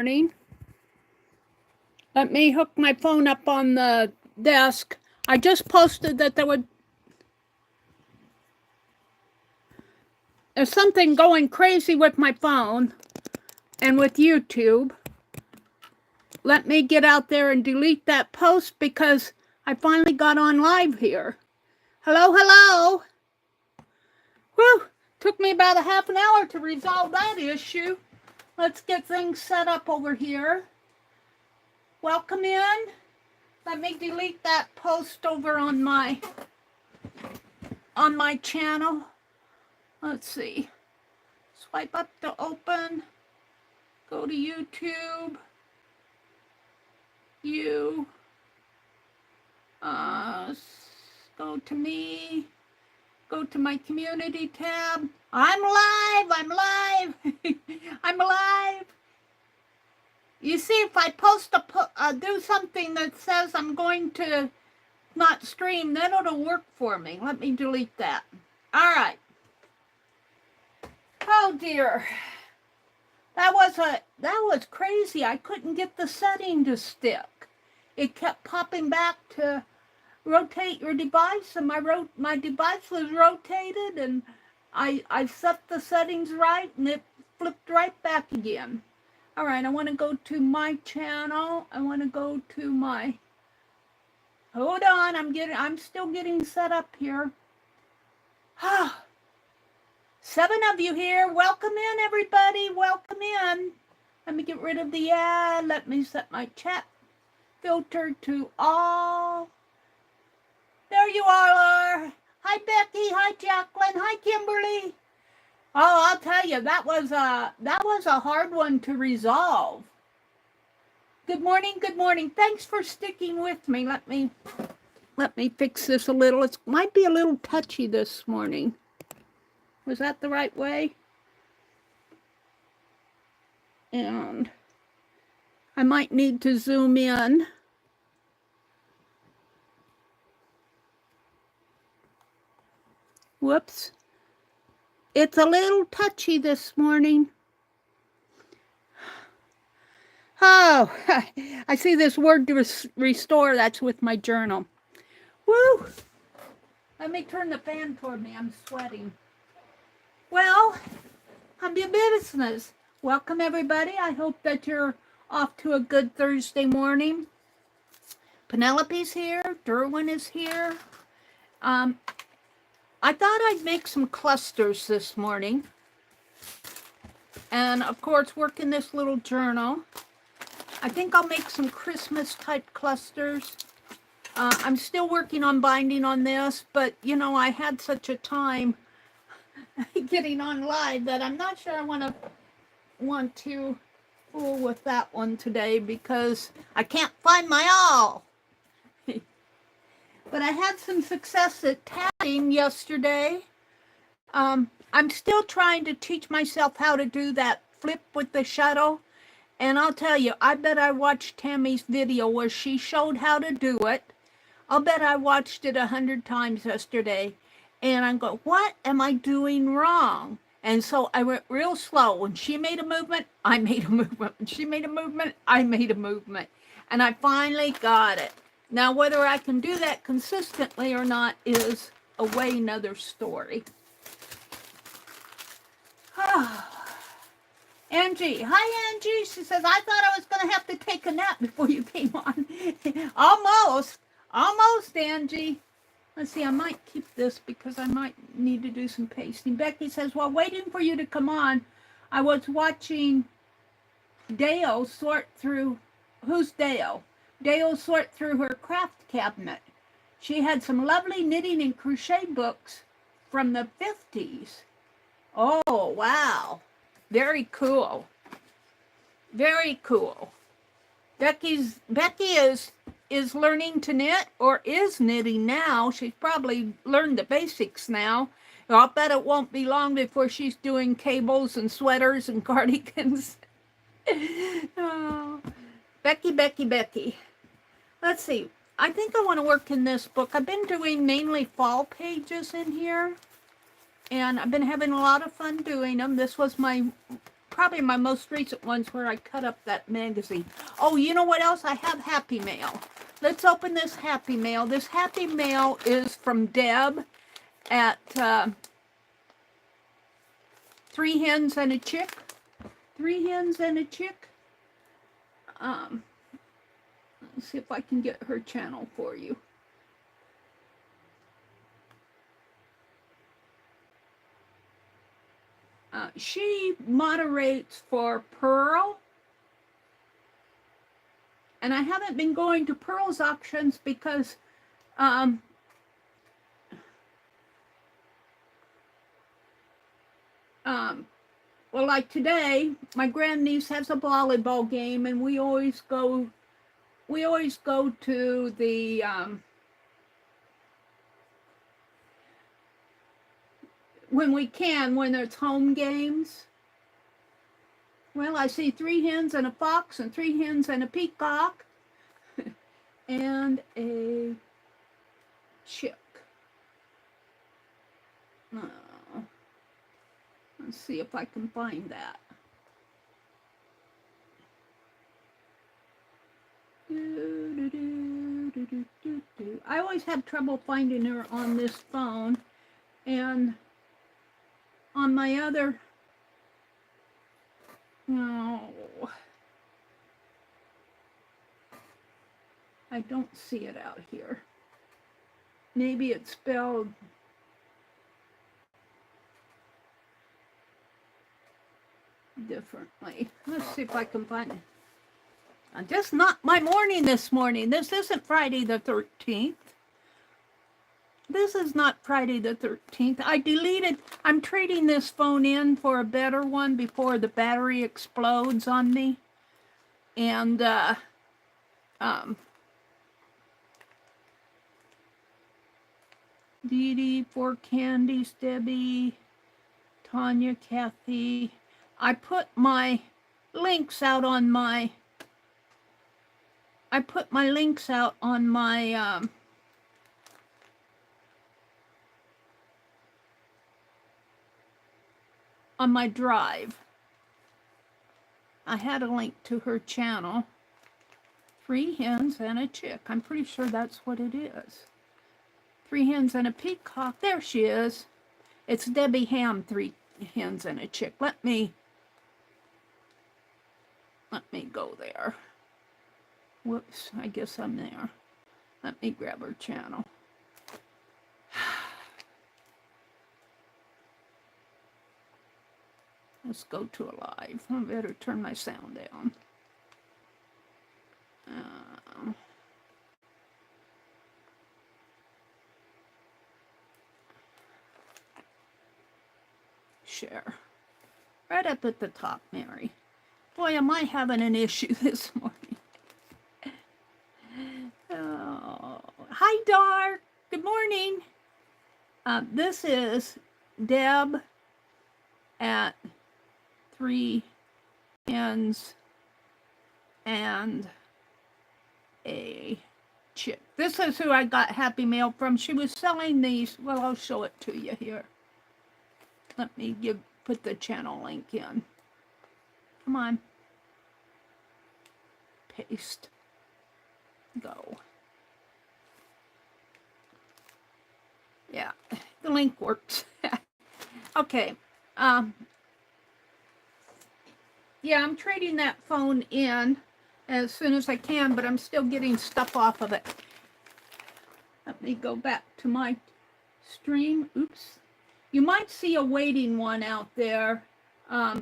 morning. Let me hook my phone up on the desk. I just posted that there's something going crazy with my phone and with YouTube. Let me get out there and delete that post because I finally got on live here. Hello, hello. Whew, took me about a half an hour to resolve that issue. Let's get things set up over here. Welcome in. Let me delete that post over on my channel. Let's see. Swipe up to open. Go to YouTube. Go to me. Go to my community tab. I'm live. I'm live. I'm live. You see, if I post do something that says I'm going to not stream, then it'll work for me. Let me delete that. All right. Oh dear. That was crazy. I couldn't get the setting to stick. It kept popping back to rotate your device, and my device was rotated, and I set the settings right, and it flipped right back again. All right, I want to go to my channel. I want to go to my. Hold on, I'm still getting set up here. 7 of you here. Welcome in, everybody. Welcome in. Let me get rid of the ad. Let me set my chat filter to all. There you all are. Hi, Becky. Hi, Jacqueline. Hi, Kimberly. Oh, I'll tell you, that was a hard one to resolve. Good morning. Good morning. Thanks for sticking with me. Let me fix this a little. It might be a little touchy this morning. Was that the right way? And I might need to zoom in. Whoops. It's a little touchy this morning. Oh, I see this word to restore. That's with my journal. Woo! Let me turn the fan toward me. I'm sweating. Well, I'm your business. Welcome, everybody. I hope that you're off to a good Thursday morning. Penelope's here. Derwin is here. I thought I'd make some clusters this morning. And, of course, work in this little journal. I think I'll make some Christmas-type clusters. I'm still working on binding on this, but, you know, I had such a time getting on live that I'm not sure I want to fool with that one today because I can't find my awl. But I had some success at tatting yesterday. I'm still trying to teach myself how to do that flip with the shuttle. And I'll tell you, I bet I watched Tammy's video where she showed how to do it. I'll bet I watched it 100 times yesterday. And I'm going, what am I doing wrong? And so I went real slow. When she made a movement, I made a movement. When she made a movement, I made a movement. And I finally got it. Now, whether I can do that consistently or not is a way another story. Angie. Hi, Angie. She says, I thought I was going to have to take a nap before you came on. Almost, Angie. Let's see, I might keep this because I might need to do some pasting. Becky says, while waiting for you to come on, I was watching Dale sort through, who's Dale? Dale sort through her craft cabinet. She had some lovely knitting and crochet books from the 50s. Oh, wow. Very cool. Very cool. Becky is learning to knit, or is knitting now. She's probably learned the basics now. I'll bet it won't be long before she's doing cables and sweaters and cardigans. Oh. Becky. Let's see. I think I want to work in this book. I've been doing mainly fall pages in here, and I've been having a lot of fun doing them. This was my probably my most recent ones where I cut up that magazine. Oh, you know what else? I have Happy Mail. Let's open this Happy Mail. This Happy Mail is from Deb at 3 Hens and a Chick. 3 Hens and a Chick. Let's see if I can get her channel for you. She moderates for Pearl. And I haven't been going to Pearl's auctions because well, like today, my grandniece has a volleyball game, and we always go to the when we can, when there's home games. Well, I see 3 hens and a fox and 3 hens and a peacock and a chick. Oh, let's see if I can find that. I always have trouble finding her on this phone, and on my other, no, I don't see it out here. Maybe it's spelled differently. Let's see if I can find it. Just not my morning this morning. This isn't Friday the 13th. This is not Friday the 13th. I deleted, I'm trading this phone in for a better one before the battery explodes on me. And, Dee Dee, 4 Candies, Debbie, Tanya, Kathy. I put my links out on my, on my drive. I had a link to her channel. 3 hens and a chick. I'm pretty sure that's what it is. 3 hens and a peacock. There she is. It's Debbie Ham, 3 hens and a chick. Let me go there. Whoops, I guess I'm there. Let me grab her channel. Let's go to a live. I better turn my sound down. Share. Right up at the top, Mary. Boy, am I having an issue this morning. Oh, hi, Dar. Good morning. This is Deb at 3 hens and a chick. This is who I got Happy Mail from. She was selling these. Well, I'll show it to you here. Let me put the channel link in. Come on. Paste. Go. Yeah, the link works. Okay. Yeah, I'm trading that phone in as soon as I can, but I'm still getting stuff off of it. Let me go back to my stream. Oops. You might see a waiting one out there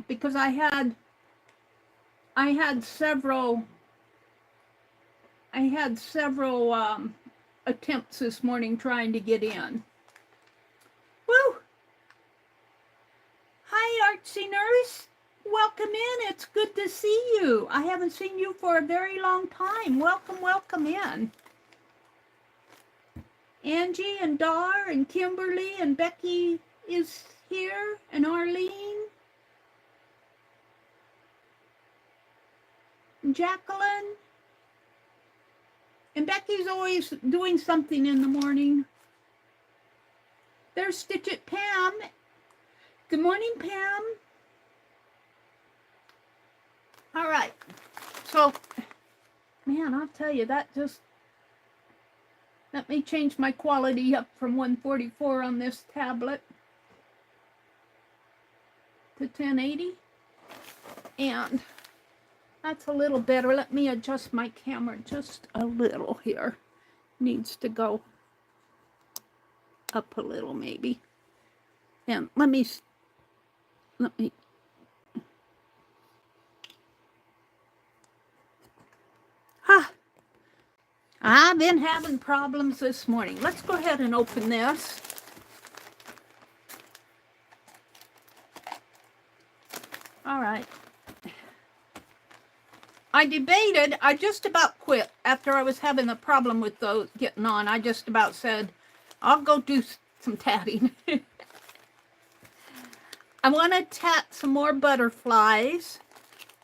because I had several attempts this morning trying to get in. Woo! Hi, Artsy Nurse. Welcome in. It's good to see you. I haven't seen you for a very long time. Welcome, welcome in. Angie and Dar and Kimberly and Becky is here, and Arlene. And Jacqueline. And Becky's always doing something in the morning. There's Stitch It Pam. Good morning, Pam. All right. So, man, I'll tell you, that just... Let me change my quality up from 144 on this tablet to 1080. And that's a little better. Let me adjust my camera just a little here. Needs to go up a little maybe. And let me... I've been having problems this morning. Let's go ahead and open this. All right. I debated, I just about quit after I was having a problem with those getting on. I just about said, I'll go do some tatting. I want to tat some more butterflies.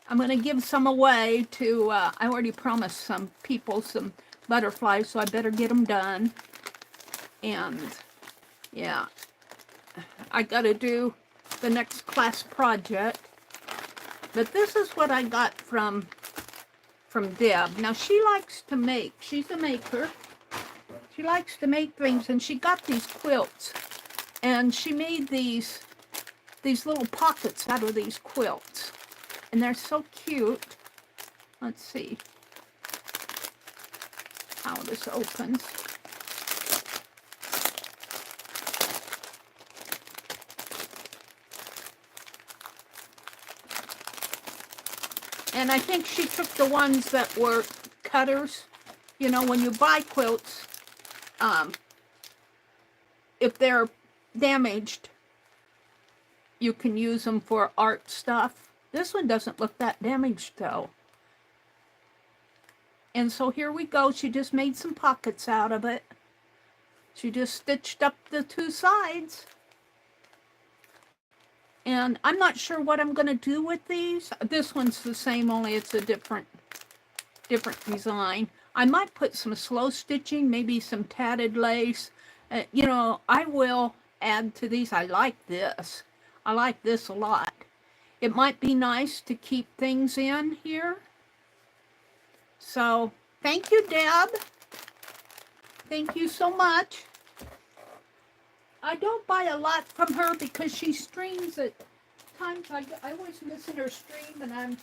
I'm going to give some away to, I already promised some people some butterflies, so I better get them done. And yeah, I got to do the next class project. But this is what I got from Deb. Now, she likes to make. She's a maker. She likes to make things, and she got these quilts. And she made these little pockets out of these quilts. And they're so cute. Let's see how this opens. And I think she took the ones that were cutters. You know, when you buy quilts, if they're damaged, you can use them for art stuff. This one doesn't look that damaged, though. And so here we go. She just made some pockets out of it. She just stitched up the two sides. And I'm not sure what I'm going to do with these. This one's the same, only it's a different design. I might put some slow stitching, maybe some tatted lace. You know, I will add to these. I like this. I like this a lot. It might be nice to keep things in here. So, thank you, Deb. Thank you so much. I don't buy a lot from her because she streams at times. I always miss her stream, and I'm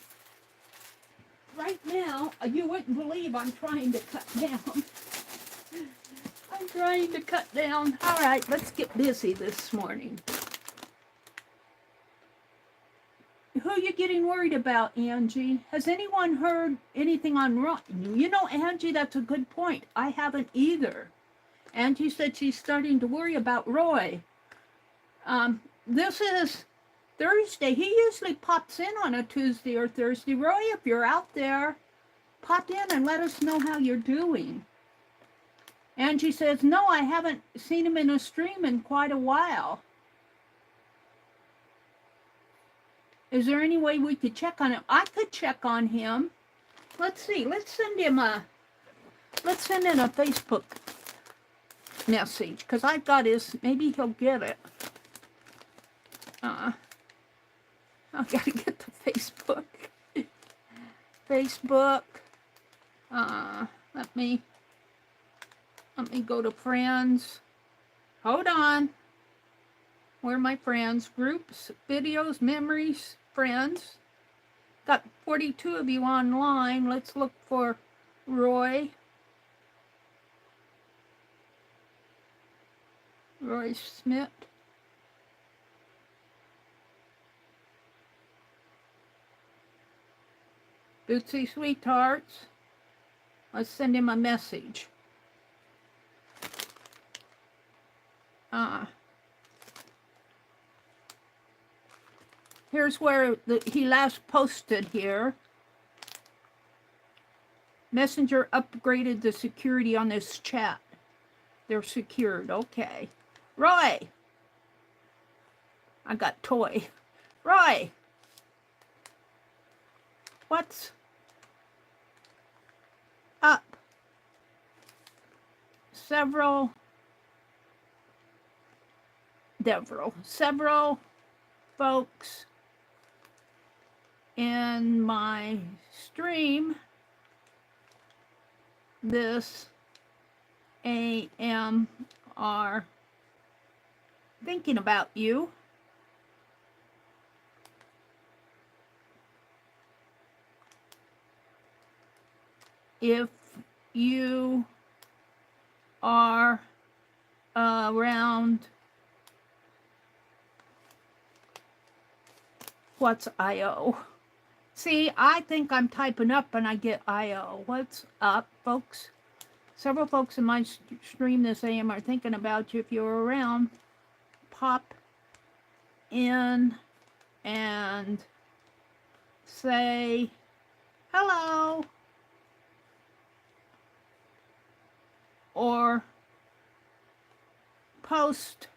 right now, you wouldn't believe I'm trying to cut down. I'm trying to cut down. All right, let's get busy this morning. Who are you getting worried about, Angie? Has anyone heard anything on Roy? You know, Angie, that's a good point. I haven't either. Angie said she's starting to worry about Roy. This is Thursday. He usually pops in on a Tuesday or Thursday. Roy, if you're out there, pop in and let us know how you're doing. Angie says, no, I haven't seen him in a stream in quite a while. Is there any way we could check on him? I could check on him. Let's see. Let's send in a Facebook message, because I've got his, maybe he'll get it. I've got to get the Facebook. Let me go to friends. Hold on. Where are my friends? Groups, videos, memories, friends. Got 42 of you online. Let's look for Roy. Roy Smith. Bootsy Sweethearts. Let's send him a message. Here's where he last posted here. Messenger upgraded the security on this chat. They're secured. Okay. Roy. I got toy. Roy. What's up? Several folks in my stream this AM are thinking about you. If you are around, what's IO? See, I think I'm typing up and I get IO. What's up, folks? Several folks in my stream this AM are thinking about you. If you're around, pop in and say hello, or post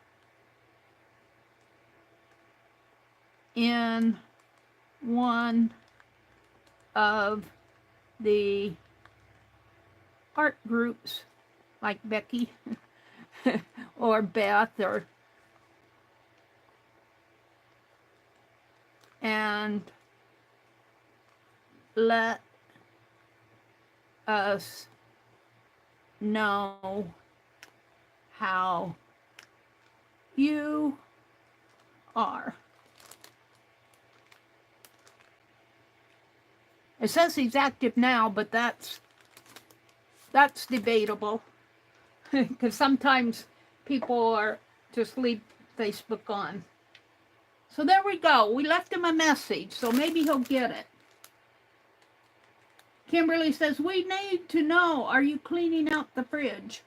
in one of the art groups like Becky or Beth, or and let us know how you are. It says he's active now, but that's debatable because sometimes people are just leave Facebook on. So there we go. We left him a message, so maybe he'll get it. Kimberly says, we need to know, are you cleaning out the fridge?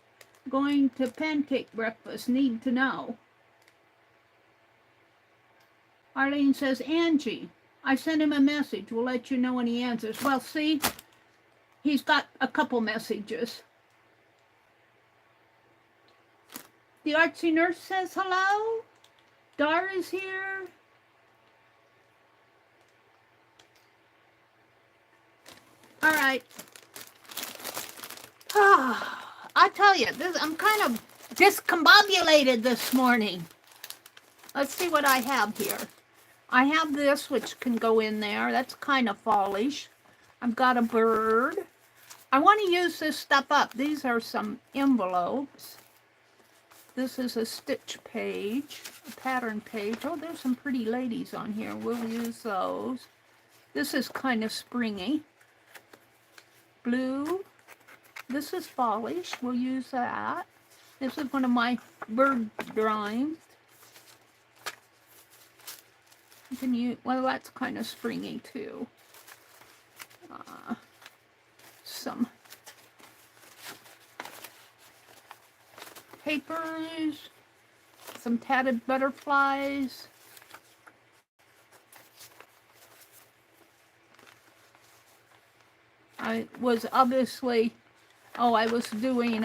Going to pancake breakfast, need to know. Arlene says, Angie, I sent him a message. We'll let you know when he answers. Well, see, he's got a couple messages. The artsy nurse says hello. Dara's here. All right. I tell you, I'm kind of discombobulated this morning. Let's see what I have here. I have this, which can go in there. That's kind of fallish. I've got a bird. I want to use this stuff up. These are some envelopes. This is a stitch page, a pattern page. Oh, there's some pretty ladies on here. We'll use those. This is kind of springy. Blue. This is fallish. We'll use that. This is one of my bird drawings. Can you? Well, that's kind of springy too. Some papers, some tatted butterflies. I was obviously, I was doing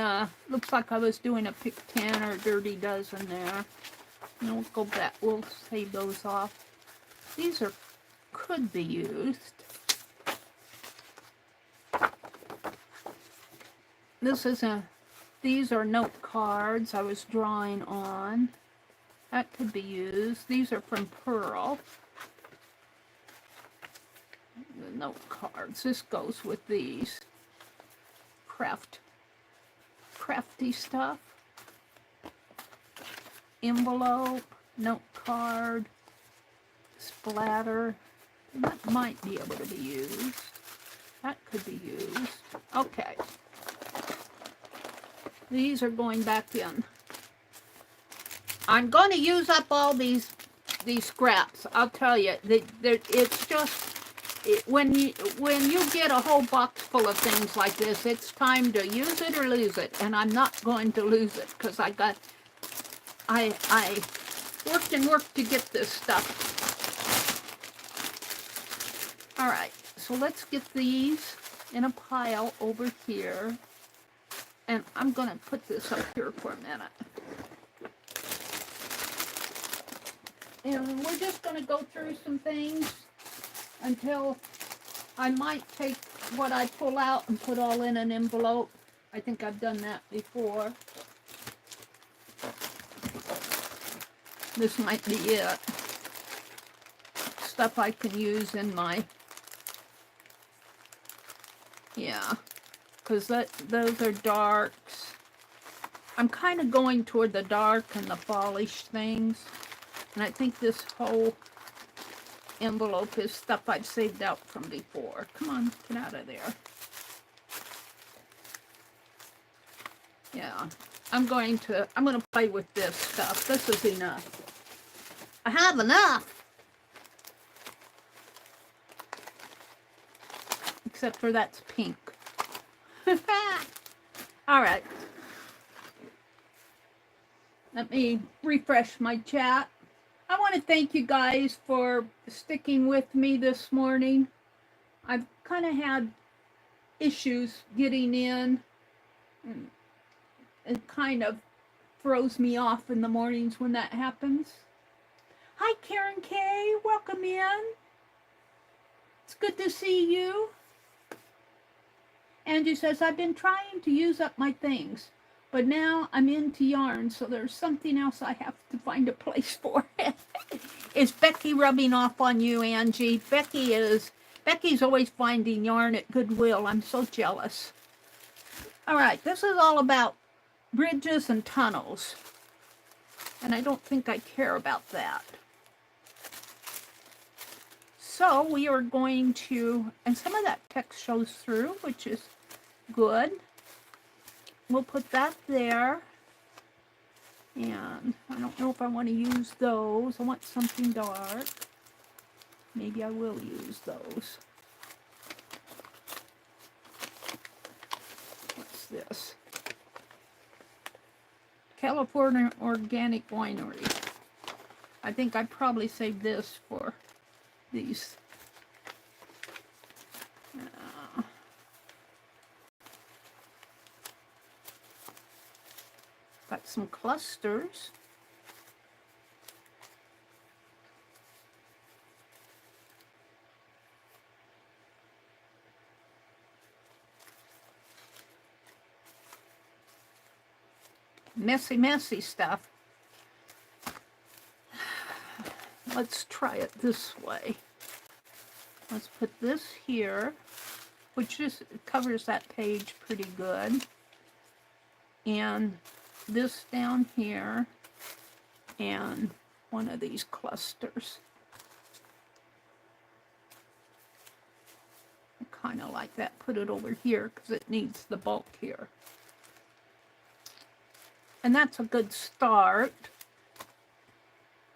looks like I was doing a pick 10 or dirty dozen there. And we'll go back, we'll save those off. These could be used. These are note cards I was drawing on. That could be used. These are from Pearl. The note cards. This goes with these. Crafty stuff. Envelope, note card, splatter. That might be able to be used. That could be used. Okay. These are going back in. I'm going to use up all these scraps. I'll tell you, it's just when you get a whole box full of things like this, it's time to use it or lose it. And I'm not going to lose it because I worked and worked to get this stuff. All right, so let's get these in a pile over here. And I'm going to put this up here for a minute. And we're just going to go through some things until I might take what I pull out and put all in an envelope. I think I've done that before. This might be it. stuff I can use in my, yeah, because those are darks. I'm kind of going toward the dark and the fallish things. And I think this whole envelope is stuff I've saved out from before. Come on, get out of there. Yeah, I'm going to play with this stuff. This is enough. I have enough. Except for that's pink. All right. Let me refresh my chat. I want to thank you guys for sticking with me this morning. I've kind of had issues getting in, and it kind of throws me off in the mornings when that happens. Hi, Karen K. Welcome in. It's good to see you. Angie says, I've been trying to use up my things, but now I'm into yarn, so there's something else I have to find a place for. Is Becky rubbing off on you, Angie? Becky's always finding yarn at Goodwill. I'm so jealous. All right, this is all about bridges and tunnels, and I don't think I care about that. So we are going to, and some of that text shows through, which is good. We'll put that there. And I don't know if I want to use those. I want something dark. Maybe I will use those. What's this? California Organic Winery. I think I probably saved this for these. Got some clusters. Messy stuff. Let's try it this way. Let's put this here, which just covers that page pretty good. And this down here, and one of these clusters. I kind of like that. Put it over here because it needs the bulk here. And that's a good start.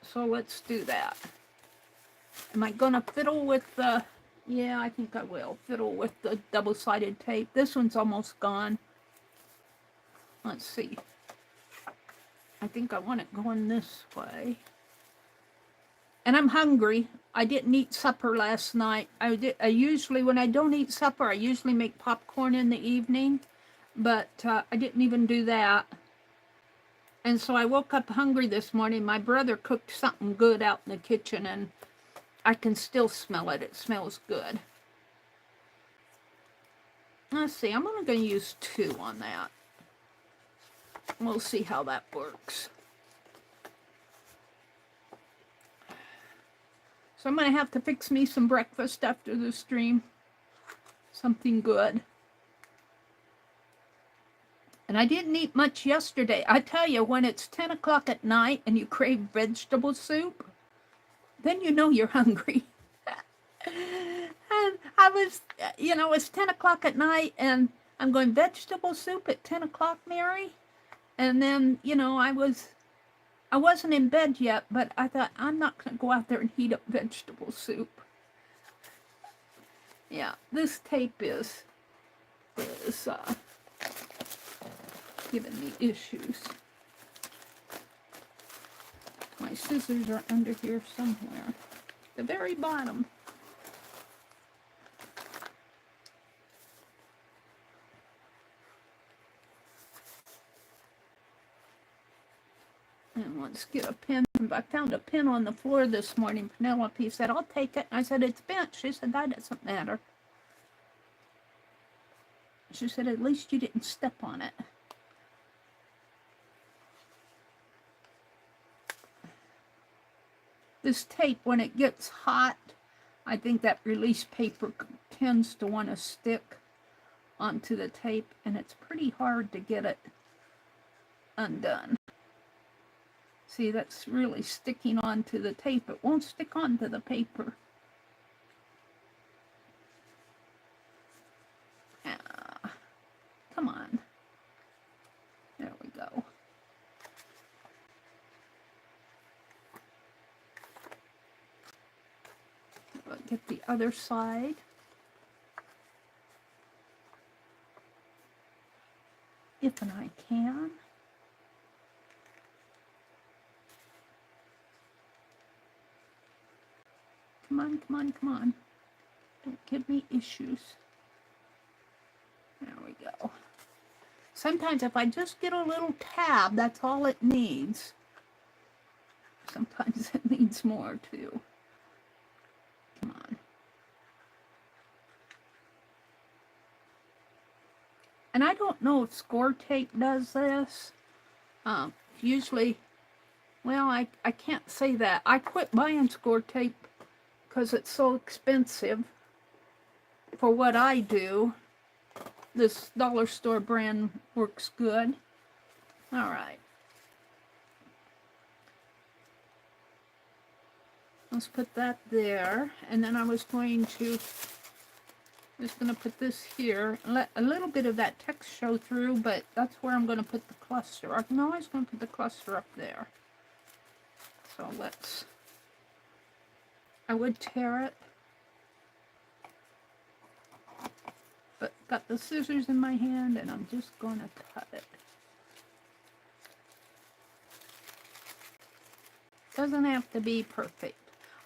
So let's do that. Am I going to fiddle with the... Yeah, I think I will. Fiddle with the double-sided tape. This one's almost gone. Let's see. I think I want it going this way. And I'm hungry. I didn't eat supper last night. I usually, when I don't eat supper, I usually make popcorn in the evening. But I didn't even do that. And so I woke up hungry this morning. My brother cooked something good out in the kitchen, and I can still smell it. It smells good. Let's see. I'm only going to use 2 on that. We'll see how that works. So I'm going to have to fix me some breakfast after the stream. Something good. And I didn't eat much yesterday. I tell you, when it's 10 o'clock at night and you crave vegetable soup, then you know you're hungry. And I was, it's 10 o'clock at night and I'm going, vegetable soup at 10 o'clock, Mary? And then, I wasn't in bed yet, but I thought, I'm not going to go out there and heat up vegetable soup. Yeah, this tape is giving me issues. My scissors are under here somewhere. The very bottom. And let's get a pen. I found a pen on the floor this morning. Penelope said, I'll take it. I said, it's bent. She said, that doesn't matter. She said, at least you didn't step on it. This tape, when it gets hot, I think that release paper tends to want to stick onto the tape, and it's pretty hard to get it undone. See, that's really sticking onto the tape. It won't stick onto the paper. Come on. There we go. We'll get the other side. If and I can. Come on, come on, come on. Don't give me issues. There we go. Sometimes if I just get a little tab, that's all it needs. Sometimes it needs more too. Come on. And I don't know if score tape does this. Usually, well, I can't say that. I quit buying score tape because it's so expensive for what I do. This dollar store brand works good. All right. Let's put that there. And then I was going to, just going to put this here. Let a little bit of that text show through, but that's where I'm going to put the cluster. No, I was going to put the cluster up there. So let's, I would tear it. But got the scissors in my hand, and I'm just going to cut it. Doesn't have to be perfect.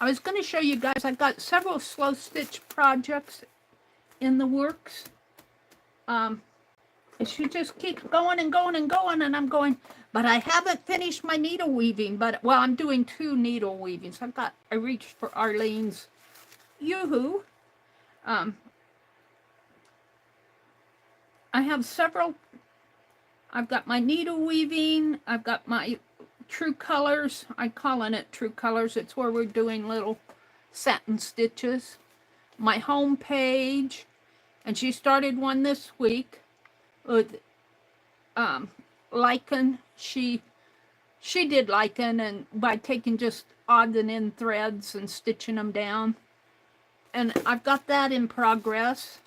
I was going to show you guys, I've got several slow stitch projects in the works. She just keeps going and going and going, and I'm going, but I haven't finished my needle weaving. But, well, I'm doing 2 needle weavings. I reached for Arlene's Yoo-hoo. I have several. I've got my needle weaving. I've got my True Colors. I'm calling it True Colors. It's where we're doing little satin stitches. My home page. And she started one this week with lichen. She did lichen, and by taking just odd and end threads and stitching them down. And I've got that in progress.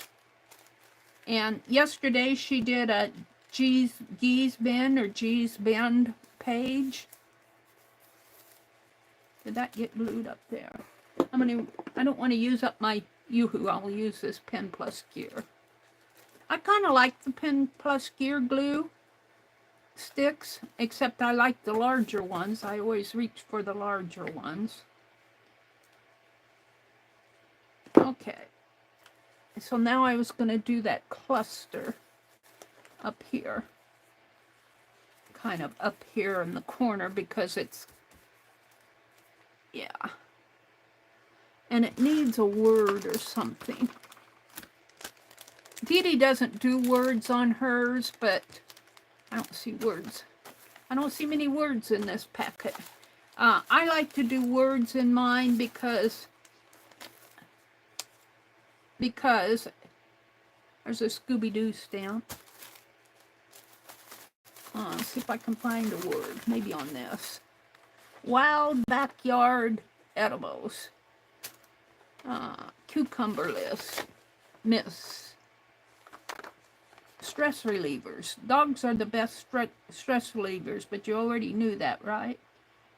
And yesterday she did a G's Bend or G's Bend page. Did that get glued up there? I don't want to use up my Yoo-hoo. I'll use this Pen Plus Gear. I kind of like the Pen Plus Gear glue sticks, except I like the larger ones. I always reach for the larger ones. Okay. So now I was going to do that cluster up here. Kind of up here in the corner because it's, yeah. And it needs a word or something. Dee Dee doesn't do words on hers, but I don't see words. I don't see many words in this packet. I like to do words in mine because there's a Scooby-Doo stamp. Let's see if I can find a word. Maybe on this. Wild backyard edibles. Cucumber list. Miss. Stress relievers. Dogs are the best stress relievers, but you already knew that, right?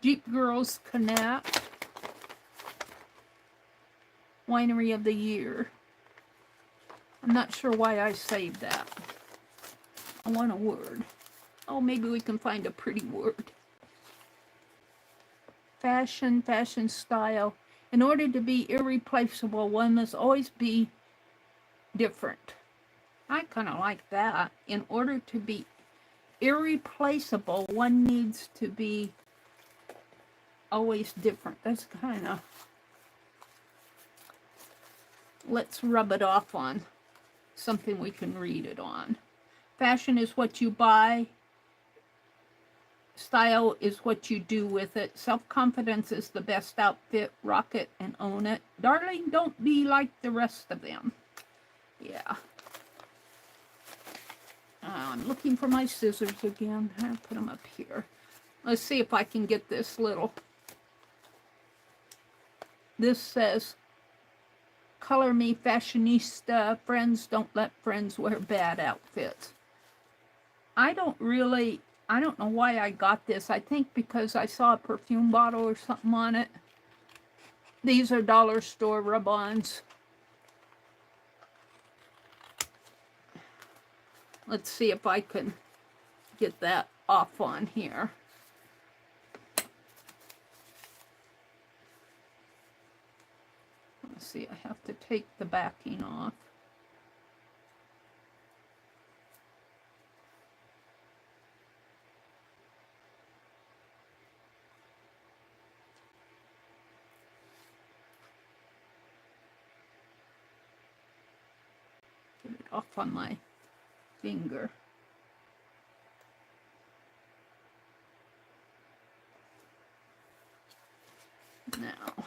Jeep Girls Connect. Winery of the Year. I'm not sure why I saved that. I want a word. Oh, maybe we can find a pretty word. Fashion style. In order to be irreplaceable, one must always be different. I kind of like that. In order to be irreplaceable, one needs to be always different. That's kind of... Let's rub it off on something we can read it on. Fashion is what you buy. Style is what you do with it. Self-confidence is the best outfit. Rock it and own it. Darling, don't be like the rest of them. Yeah. I'm looking for my scissors again. I'll put them up here. Let's see if I can get this little. This says, color me fashionista. Friends don't let friends wear bad outfits. I don't know why I got this. I think because I saw a perfume bottle or something on it. These are dollar store rub-ons. Let's see if I can get that off on here. Let's see, I have to take the backing off. Get it off on my finger. Now,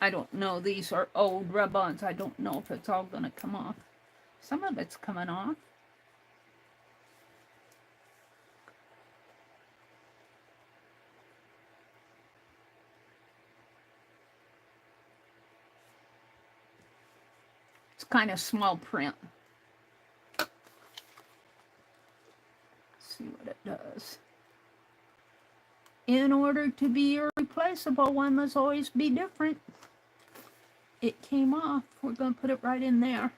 I don't know. These are old rub-ons. I don't know if it's all going to come off. Some of it's coming off. It's kind of small print. Let's see what it does. In order to be irreplaceable, one must always be different. It came off. We're going to put it right in there.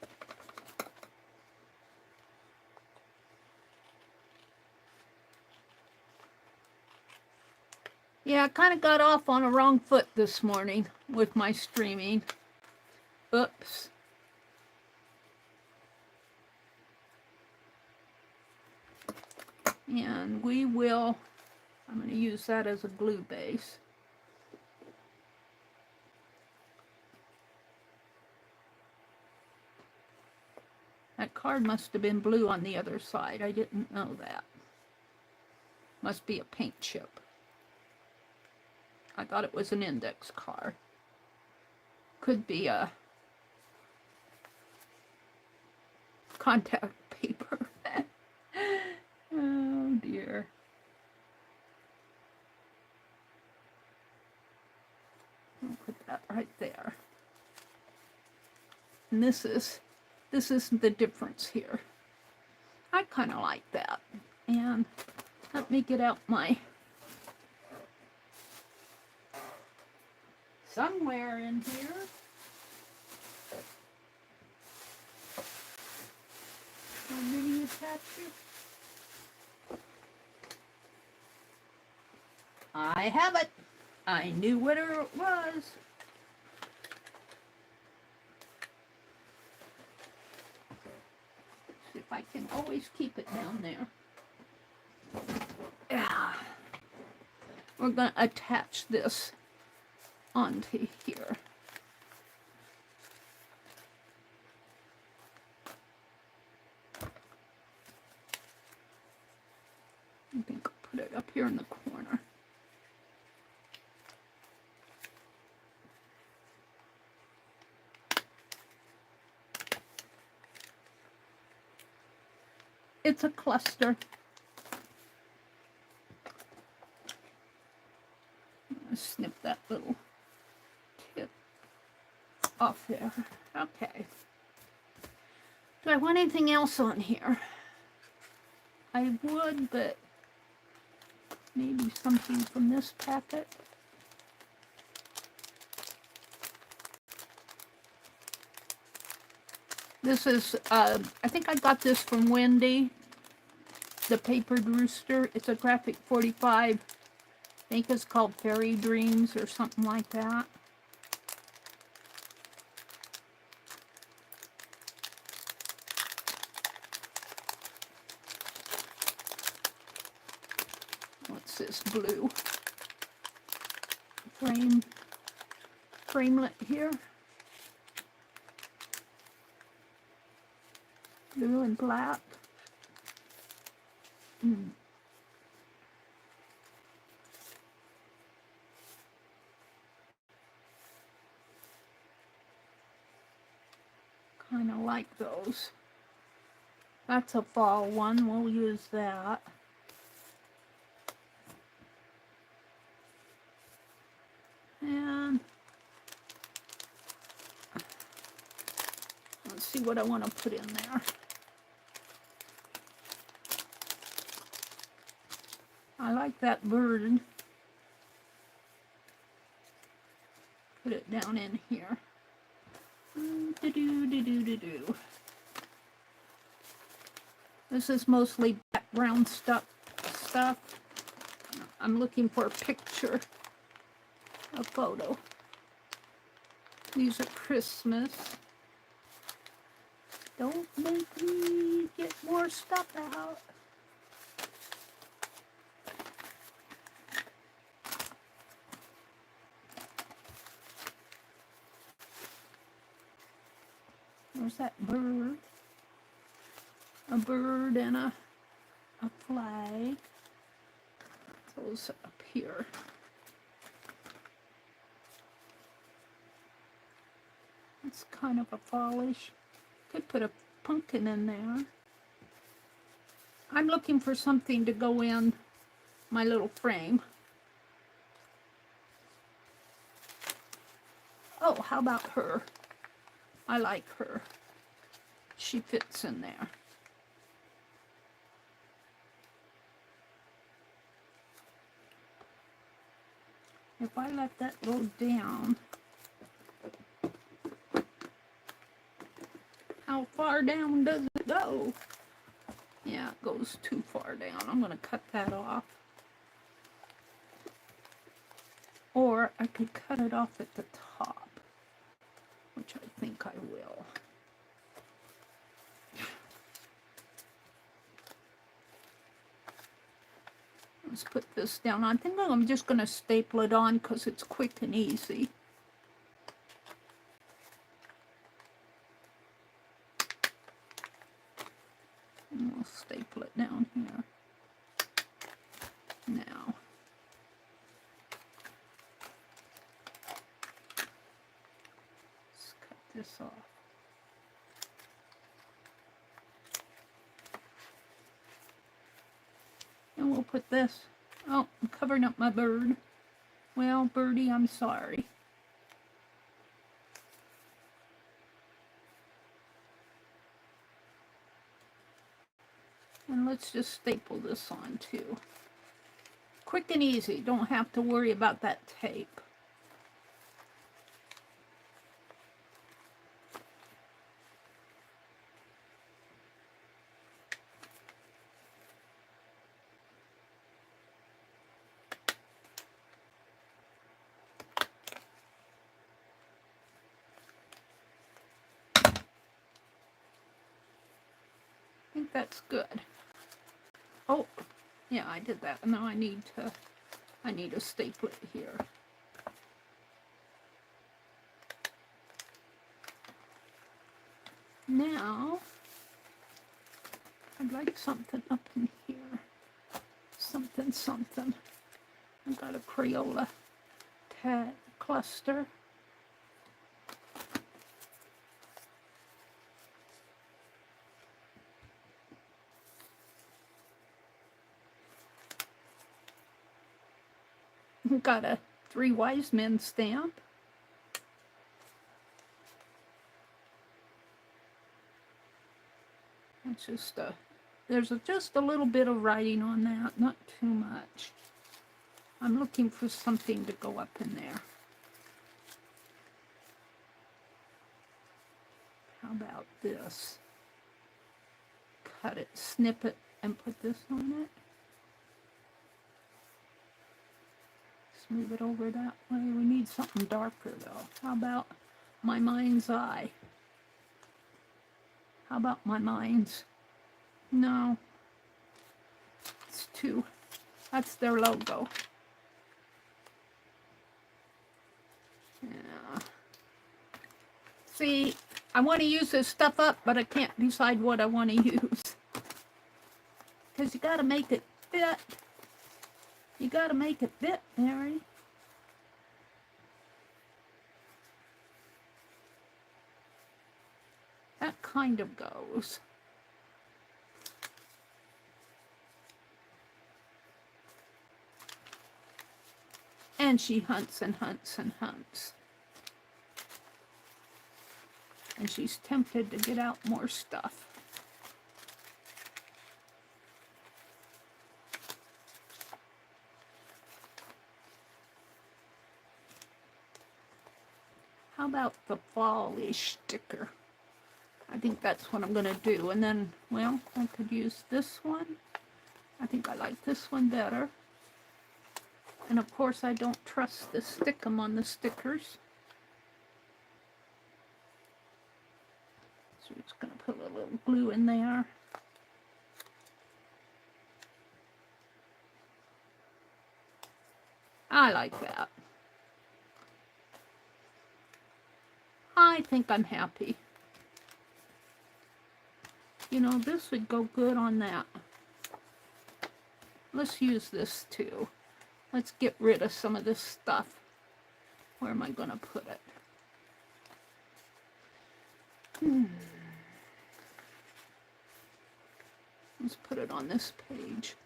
Yeah, I kind of got off on a wrong foot this morning with my streaming. Oops. And we will, I'm going to use that as a glue base. That card must have been blue on the other side. I didn't know that. Must be a paint chip. I thought it was an index card. Could be a contact paper. Oh dear. I'll put that right there. And this is the difference here. I kind of like that. And let me get out my, somewhere in here, my mini attacher. I have it. I knew what it was. See if I can always keep it down there. Yeah. We're going to attach this onto here. I think I'll put it up here in the corner. It's a cluster. Snip that little tip off there. Okay. Do I want anything else on here? I would, but maybe something from this packet. This is, I think I got this from Wendy, the Papered Rooster. It's a graphic 45. I think it's called Fairy Dreams or something like that. What's this blue? Framelit here. Blue and black. Kind of like those. That's a fall one. We'll use that. And let's see what I want to put in there. I like that bird. Put it down in here. This is mostly background stuff. I'm looking for a picture, a photo. These are Christmas. Don't make me get more stuff out. There's that bird. A bird and a flag. Those up here. It's kind of a fallish. Could put a pumpkin in there. I'm looking for something to go in my little frame. Oh, how about her? I like her. She fits in there. If I let that go down, how far down does it go? Yeah, it goes too far down. I'm going to cut that off. Or I could cut it off at the top, which I think I will. Let's put this down. I think I'm just going to staple it on because it's quick and easy. And we'll staple it down here. Now. Let's cut this off. And we'll put this. Oh, I'm covering up my bird. Well, birdie, I'm sorry. And let's just staple this on too. Quick and easy. Don't have to worry about that tape. I think that's good. Oh, yeah, I did that. Now I need to staple it here. Now, I'd like something up in here. Something. I've got a Crayola tag cluster. Got a 3 Wise Men stamp. It's just there's just a little bit of writing on that, not too much. I'm looking for something to go up in there. How about this? Cut it, snip it, and put this on it. Move it over that way. We need something darker though. How about my mind's eye? How about my mind's? No. It's too. That's their logo. Yeah. See, I want to use this stuff up, but I can't decide what I want to use. Because you got to make it fit. You got to make it fit, Mary. That kind of goes. And she hunts and hunts and hunts. And she's tempted to get out more stuff. How about the fall-ish sticker? I think that's what I'm going to do. And then, well, I could use this one. I think I like this one better. And of course, I don't trust the stickum on the stickers. So we're just going to put a little glue in there. I like that. I think I'm happy. You know, this would go good on that. Let's use this too. Let's get rid of some of this stuff. Where am I going to put it? Let's put it on this page.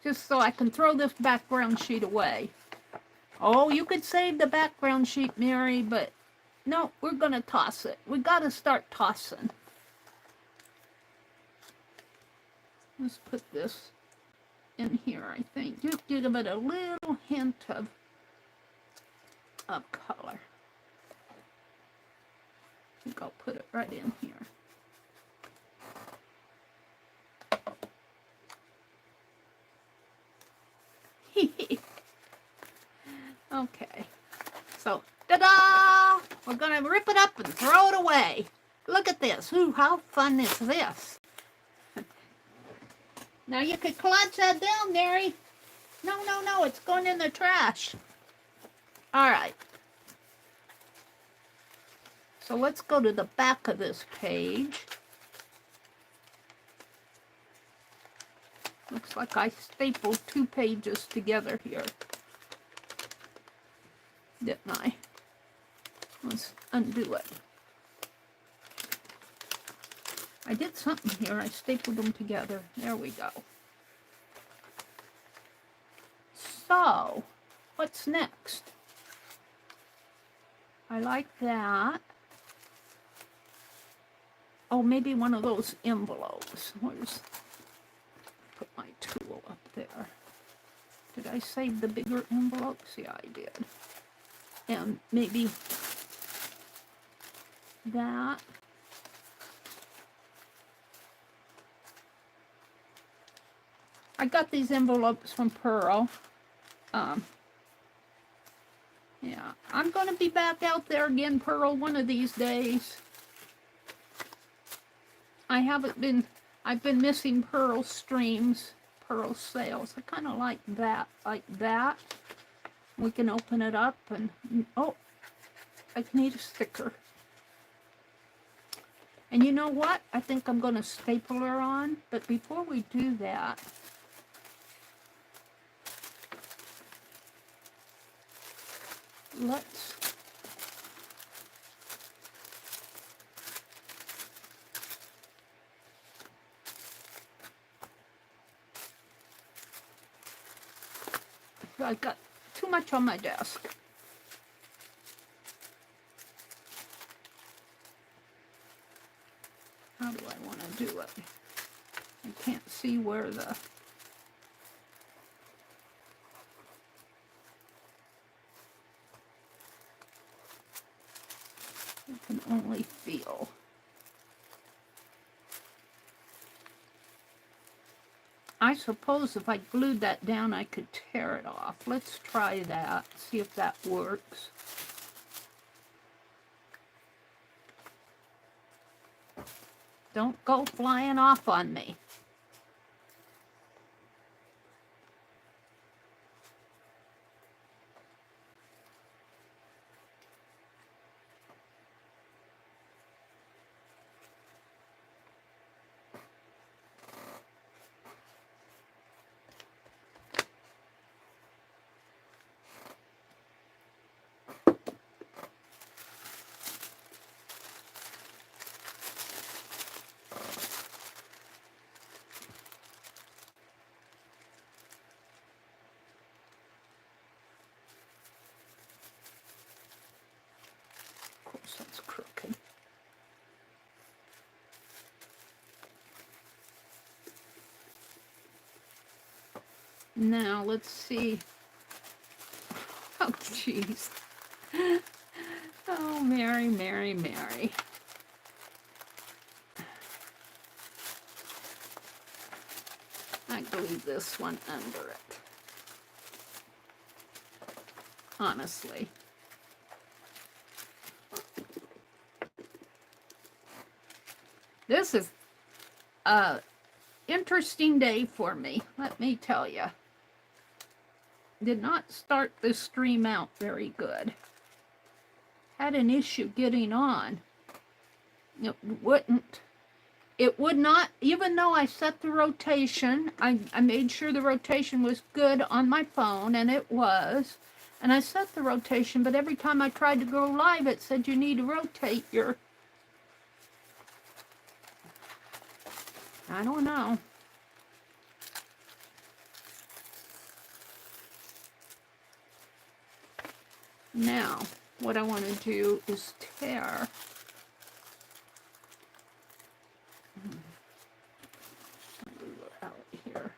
Just so I can throw this background sheet away. Oh, you could save the background sheet, Mary, but no, we're going to toss it. We got to start tossing. Let's put this in here, I think. Just give it a little hint of color. I think I'll put it right in here. Okay, so ta-da! We're gonna rip it up and throw it away. Look at this. Ooh, how fun is this? Now you could collage that down, Mary. No, no, no, it's going in the trash. All right. So let's go to the back of this page. Looks like I stapled 2 pages together here. Didn't I? Let's undo it. I did something here. I stapled them together. There we go. So, what's next? I like that. Oh, maybe one of those envelopes. Where's... Put my tool up there. Did I save the bigger envelopes? Yeah, I did. And maybe that. I got these envelopes from Pearl. Yeah, I'm going to be back out there again, Pearl, one of these days. I've been missing Pearl streams, Pearl sales. I kind of like that. We can open it up and, oh, I need a sticker. And you know what? I think I'm going to staple her on, but before we do that, let's I've got too much on my desk. How do I want to do it? I can't see where the... I can only feel. I suppose if I glued that down, I could tear it off. Let's try that, see if that works. Don't go flying off on me. Now, let's see. Oh, jeez. Oh, Meri, Meri, Meri. I glued this one under it. Honestly. This is a interesting day for me, let me tell you. Did not start the stream out very good. Had an issue getting on. It would not, even though I set the rotation, I made sure the rotation was good on my phone, and it was. And I set the rotation, but every time I tried to go live, it said you need to rotate your... I don't know. Now, what I want to do is tear. Out here.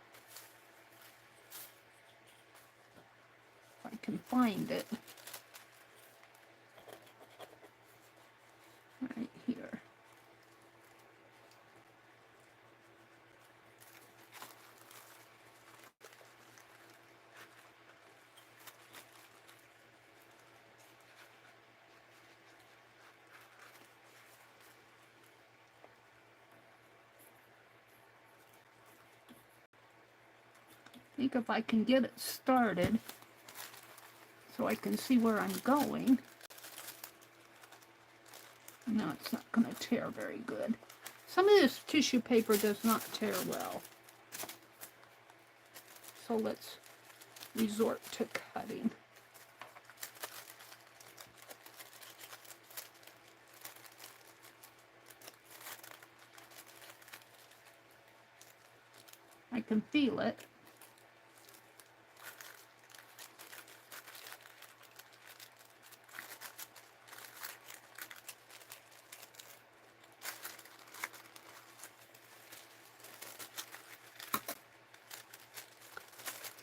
If I can find it. Right here. I think if I can get it started so I can see where I'm going. No, it's not going to tear very good. Some of this tissue paper does not tear well. So let's resort to cutting. I can feel it.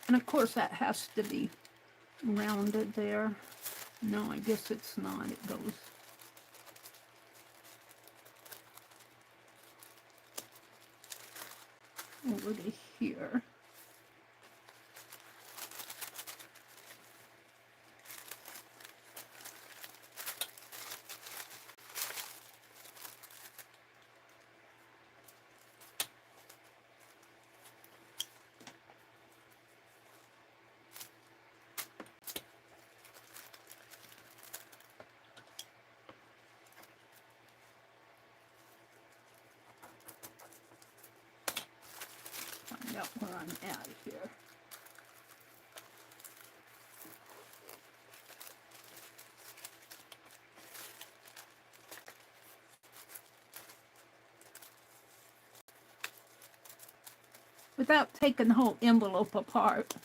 And of course that has to be rounded there. No, I guess it's not. It goes over to here. Find out where I'm at here. Without taking the whole envelope apart.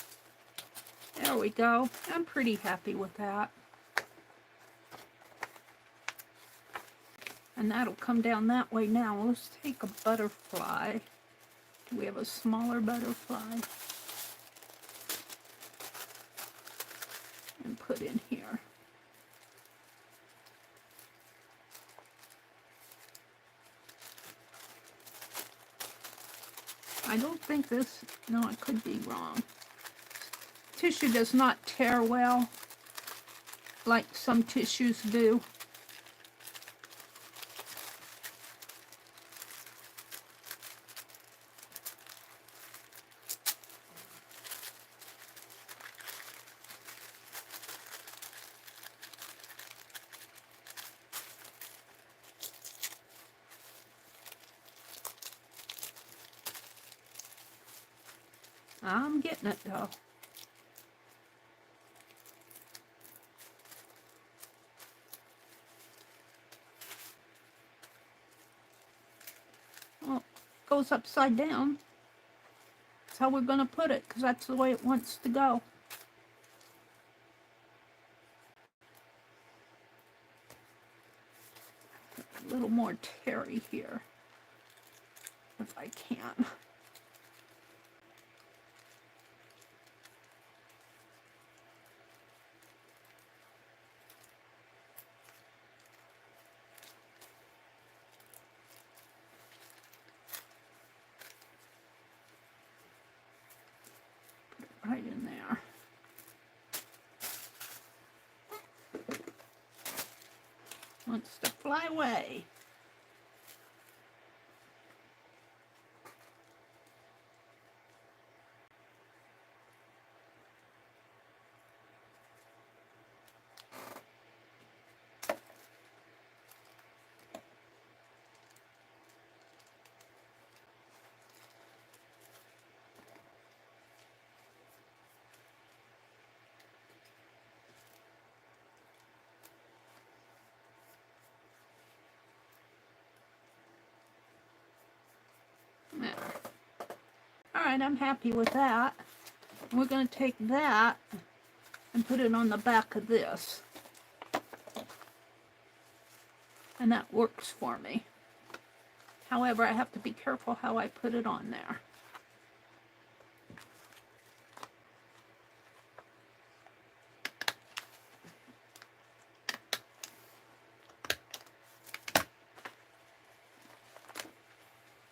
There we go. I'm pretty happy with that. And that'll come down that way now. Let's take a butterfly. Do we have a smaller butterfly? And put in here. I don't think this, no, I could be wrong. Tissue does not tear well like some tissues do. I'm getting it though. Well, it goes upside down. That's how we're going to put it, because that's the way it wants to go. A little more terry here, if I can. fly away. There. All right, I'm happy with that. We're going to take that and put it on the back of this. And that works for me. However, I have to be careful how I put it on there.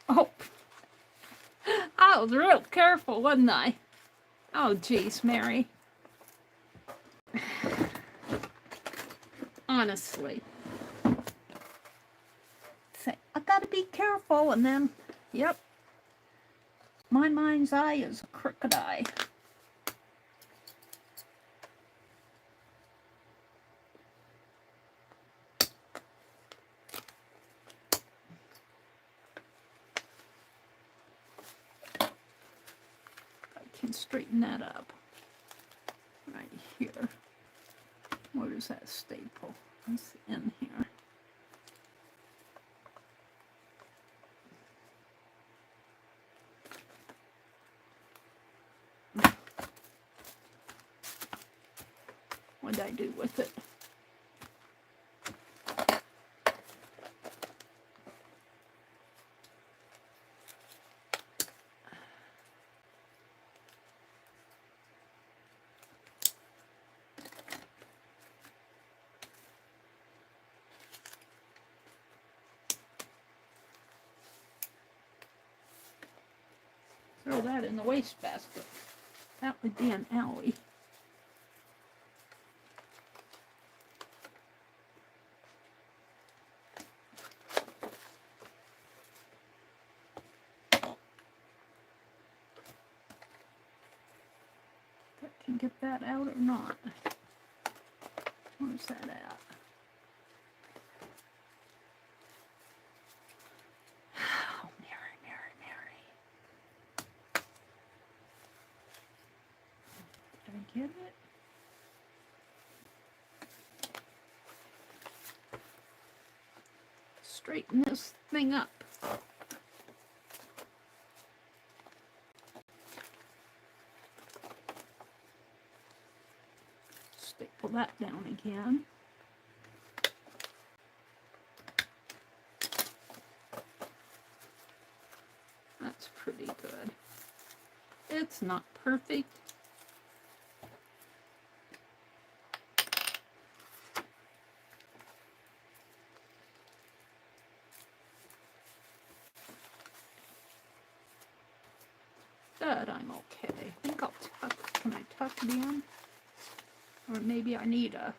Oh, I was real careful, wasn't I? Oh, geez, Mary. Honestly. Say, I gotta be careful, and then, yep. My mind's eye is a crooked eye. Can straighten that up right here. Where's that staple? It's in here. What did I do with it? Throw that in the wastebasket. That would be an owie. If I can get that out or not. Where's that at? Oh, Mary, Mary, Mary. Did I get it? Straighten this thing up. Staple that down again. That's pretty good. It's not perfect. But I'm okay. I think I'll tuck. Can I tuck it in? Or maybe I need a...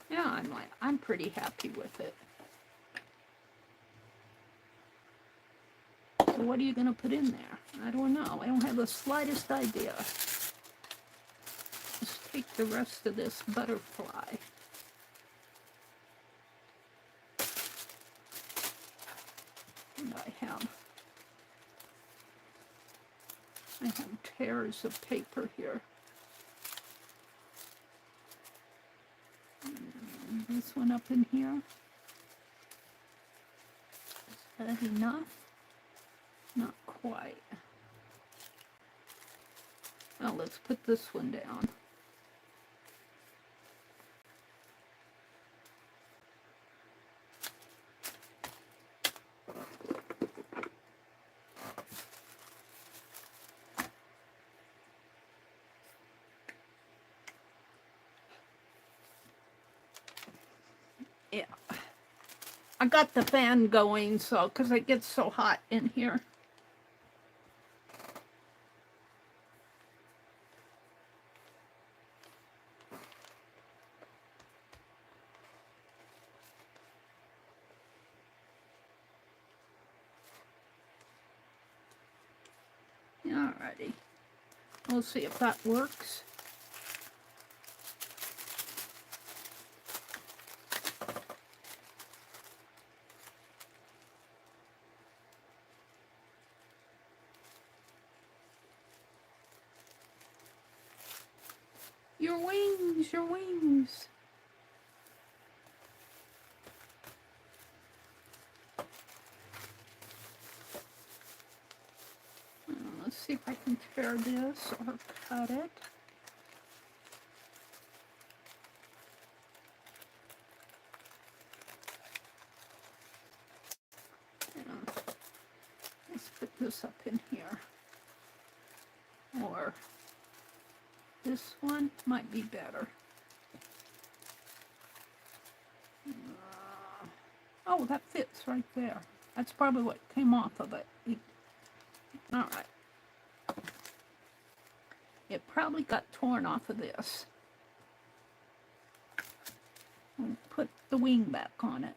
Yeah, I'm pretty happy with it. So what are you going to put in there? I don't know. I don't have the slightest idea. Let's take the rest of this butterfly. And I have tears of paper here. And this one up in here. Is that enough? Not quite. Now let's put this one down. Yeah. I got the fan going, so, because it gets so hot in here. already. We'll see if that works. Your wings, your wings. Let's see if I can tear this or cut it. Let's put this up in here. Or this one might be better. Oh, that fits right there. That's probably what came off of it. All right. It probably got torn off of this. I'll put the wing back on it.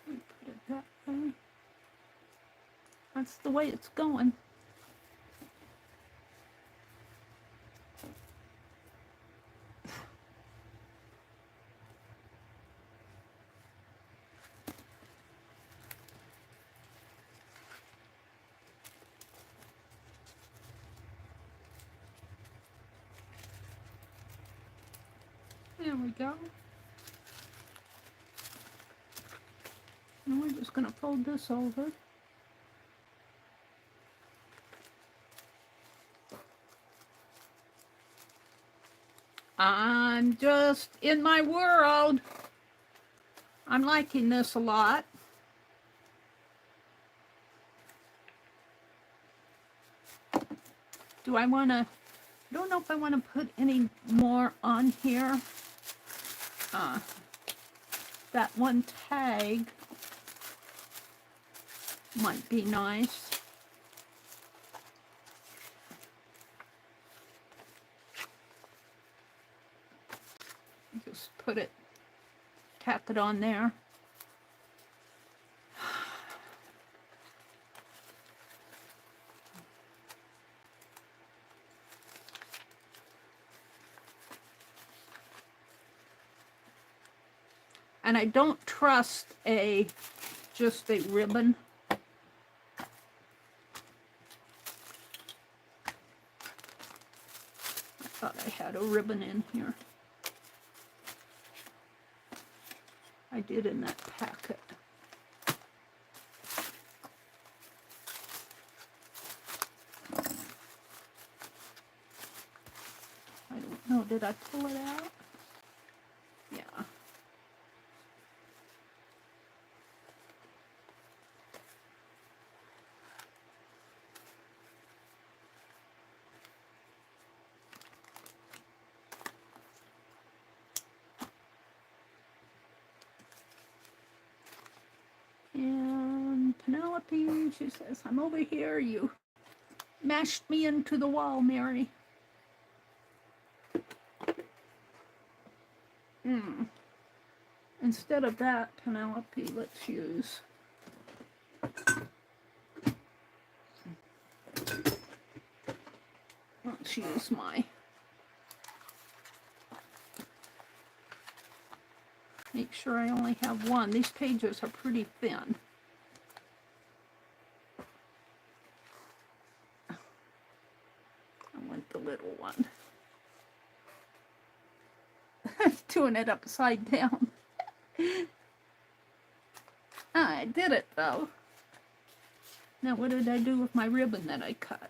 And put it that way. That's the way it's going. There we go. And we're just going to fold this over. I'm just in my world. I'm liking this a lot. Do I want to, I don't know if I want to put any more on here. That one tag might be nice. Just put it, tack it on there. And I don't trust just a ribbon. I thought I had a ribbon in here. I did in that packet. I don't know, did I pull it out? Yeah. And Penelope, she says, I'm over here. You mashed me into the wall, Mary. Instead of that, Penelope, let's use my make sure I only have one. These pages are pretty thin. I want the little one. Doing it upside down. I did it though. Now what did I do with my ribbon that I cut?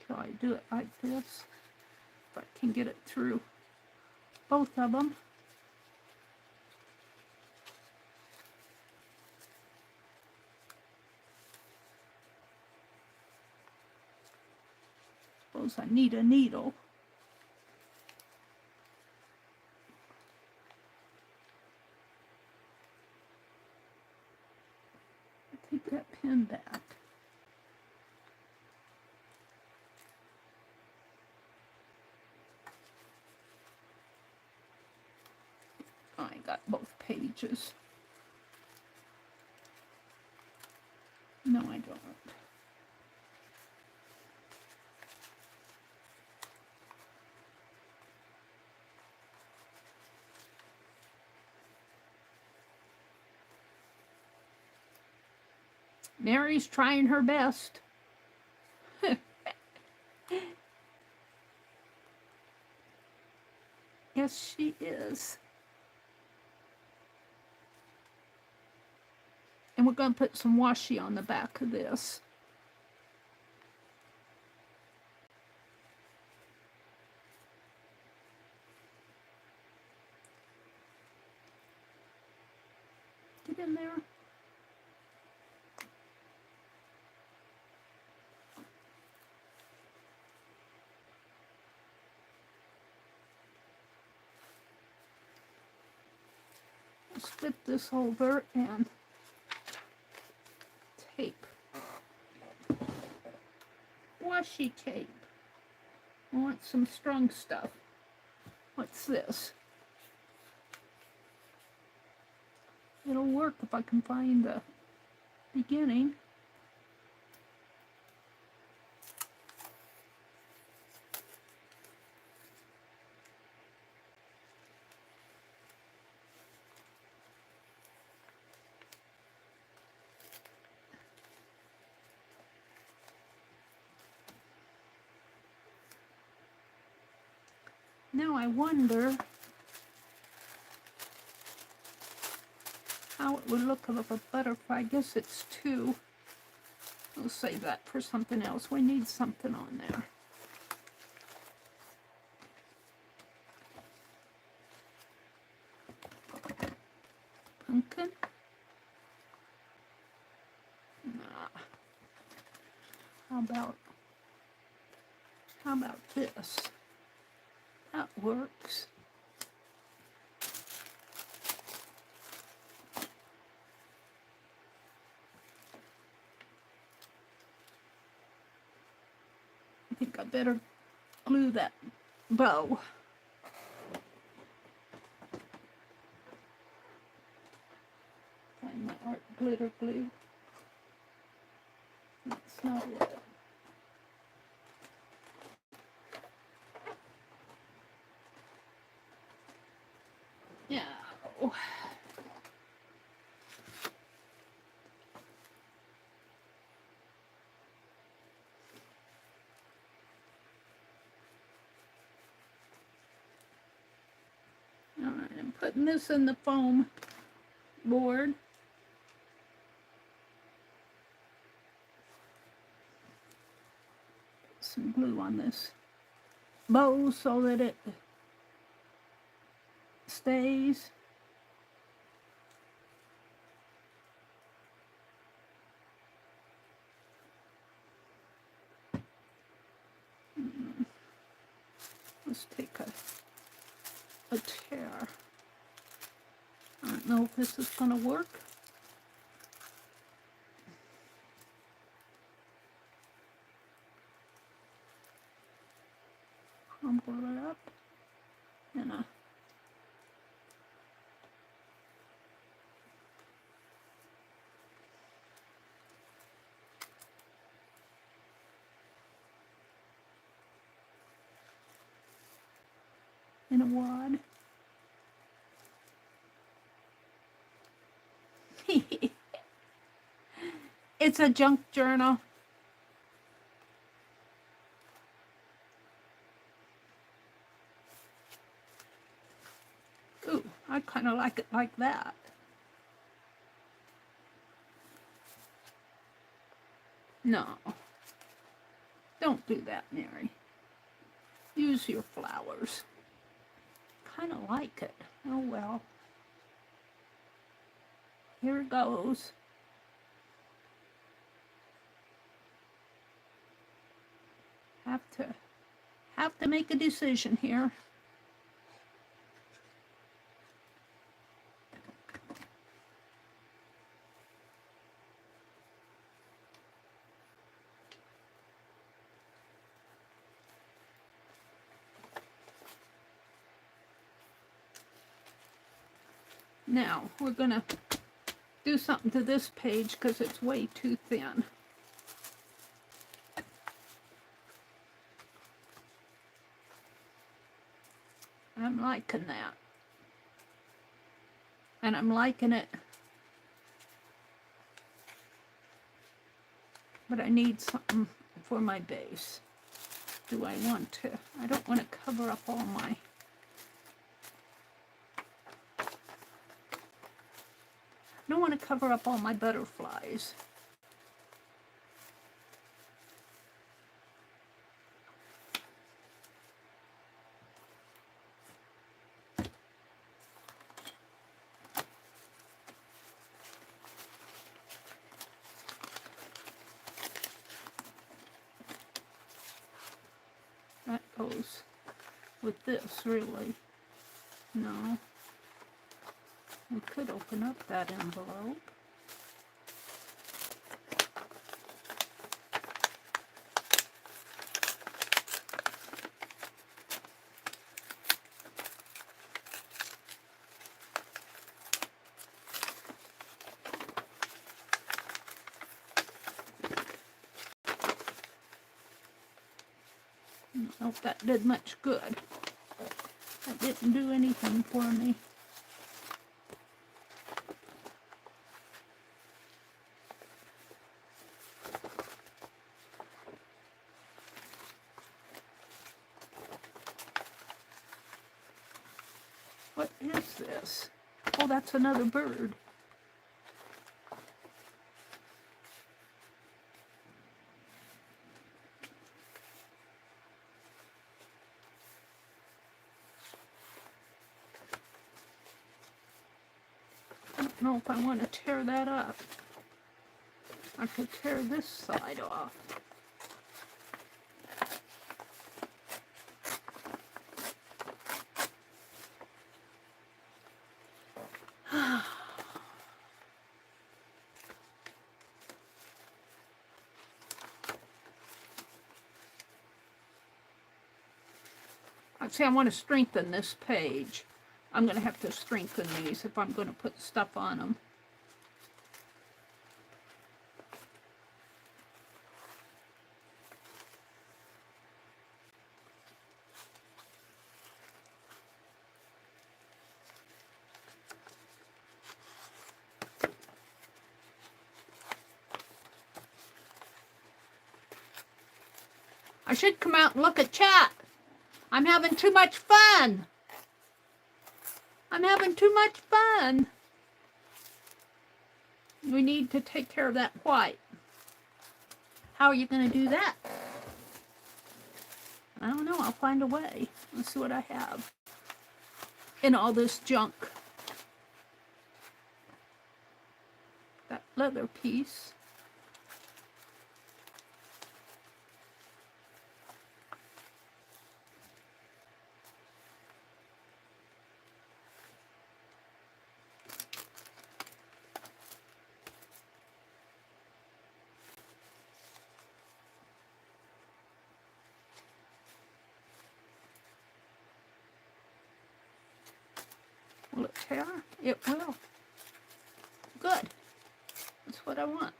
So I do it like this, if I can get it through. both of them. Suppose I need a needle. Take that pen back. I got both pages. No, I don't. Mary's trying her best. Yes, she is. And we're going to put some washi on the back of this. Get in there. Let's flip this over and tape. Washi tape. I want some strong stuff. What's this? It'll work if I can find the beginning. Now I wonder how it would look of a butterfly. I guess it's two. We'll save that for something else. We need something on there. Pumpkin? Nah. How about this? That works. I think I better glue that bow. Find my art glitter glue. That's not it. Yeah. All right, I'm putting this in the foam board. Put some glue on this bow so that it stays. Let's take a tear. I don't know if this is going to work. Crumble it up in a wad. It's a junk journal. Ooh, I kind of like it like that. No. Don't do that, Mary. Use your flowers. kind of like it. Oh well. Here goes. Have to make a decision here. Now, we're going to do something to this page because it's way too thin. I'm liking that. And I'm liking it. But I need something for my base. Do I want to? I don't want to cover up all my... I don't want to cover up all my butterflies. That goes with this, really. No. We could open up that envelope. I don't know if that did much good. That didn't do anything for me. What is this? Oh, that's another bird. I don't know if I want to tear that up. I could tear this side off. See, I want to strengthen this page. I'm going to have to strengthen these if I'm going to put stuff on them. I should come out and look at chat. I'm having too much fun. I'm having too much fun. We need to take care of that white. How are you going to do that? I don't know. I'll find a way. Let's see what I have in all this junk. That leather piece. Will it tear? It will. Good. That's what I want.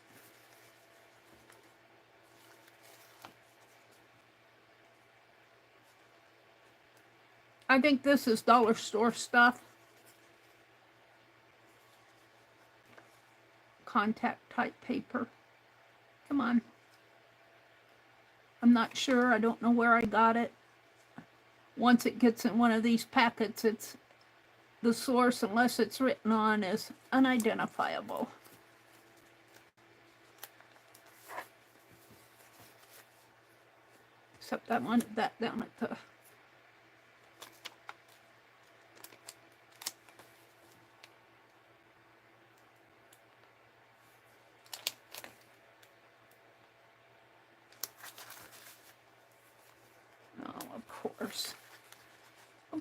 I think this is dollar store stuff. Contact type paper. Come on. I'm not sure. I don't know where I got it. Once it gets in one of these packets, it's the source, unless it's written on, is unidentifiable. Except I wanted that down at the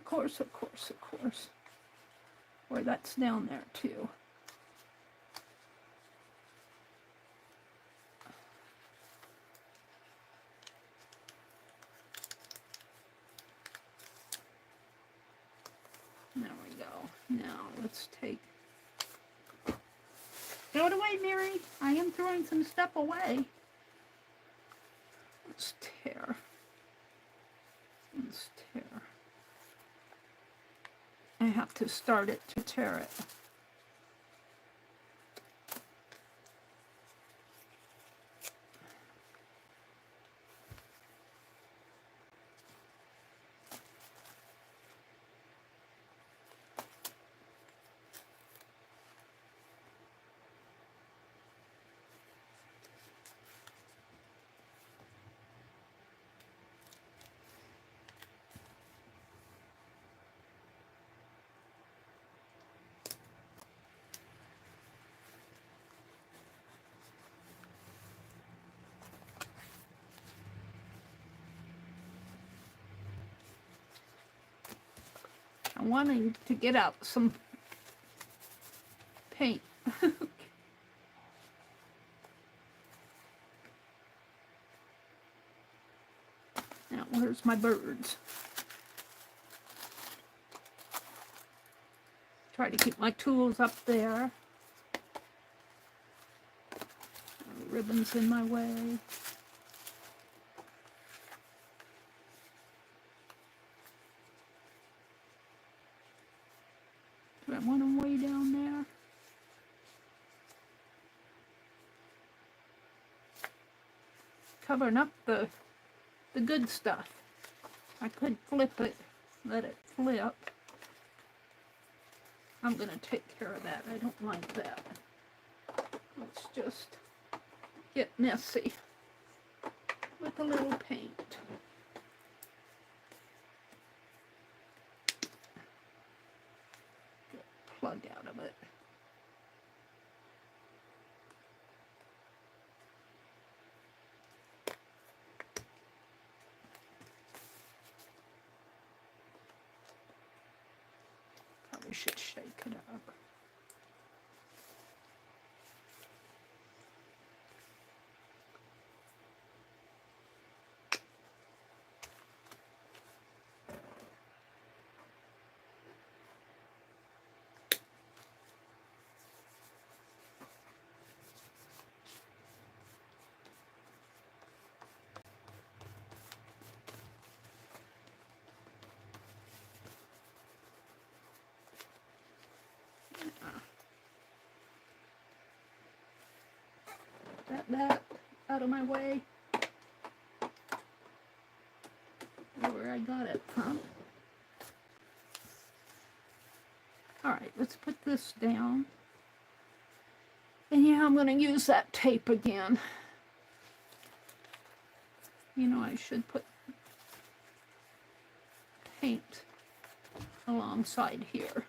course, of course, of course. Or that's down there too. There we go. Now let's take... Throw it away, Meri. I am throwing some stuff away. Let's tear. Let's tear. I have to start it to tear it. I'm wanting to get out some paint. Now, where's my birds? Try to keep my tools up there. Ribbons in my way. Do I want them way down there? Covering up the good stuff. I could flip it, let it flip. I'm going to take care of that. I don't like that. Let's just get messy with a little paint. Get plug out of it. Probably should shake it up. That out of my way. Where I got it from. Alright, let's put this down. And yeah, I'm going to use that tape again. You know, I should put paint alongside here.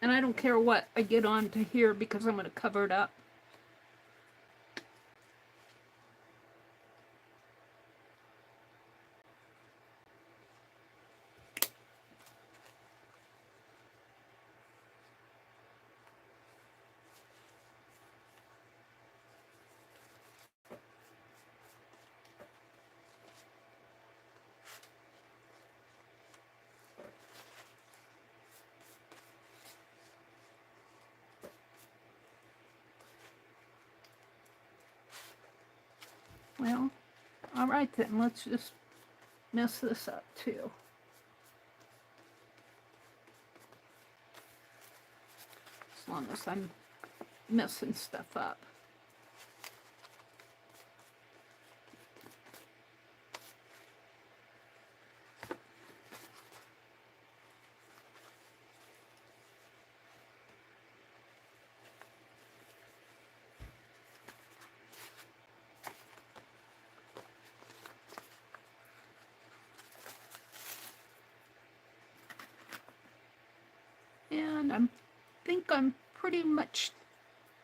And I don't care what I get onto here because I'm going to cover it up. Well, all right then, let's just mess this up too. As long as I'm messing stuff up. And I think I'm pretty much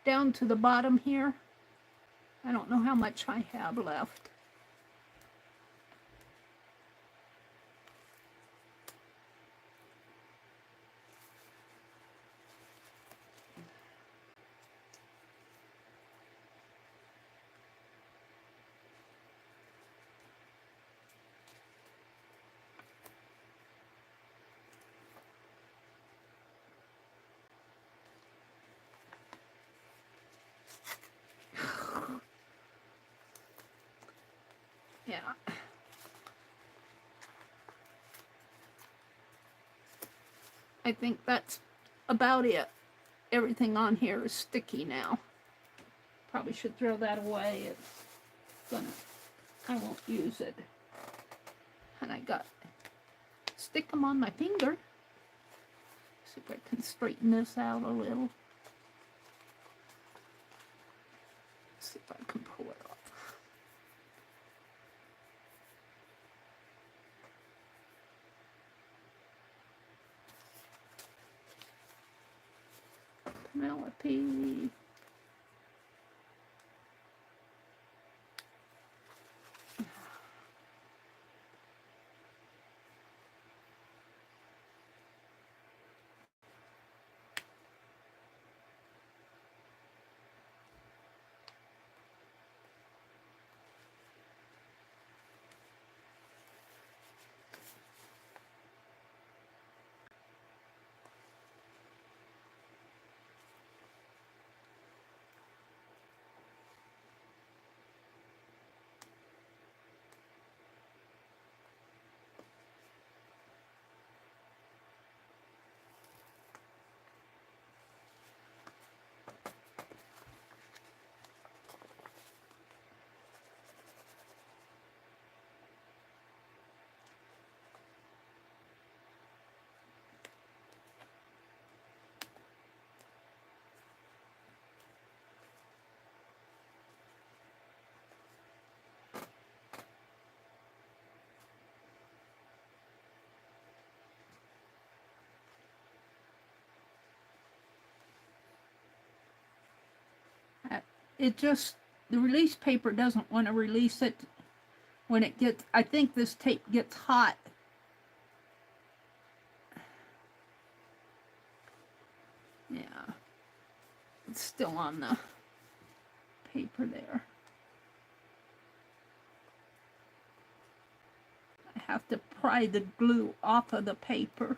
down to the bottom here. I don't know how much I have left. Yeah. I think that's about it. Everything on here is sticky now. Probably should throw that away. I won't use it. And I stick them on my finger. See if I can straighten this out a little. See if I can pull it off. Penelope. The release paper doesn't want to release it when it gets, I think this tape gets hot. Yeah, it's still on the paper there. I have to pry the glue off of the paper.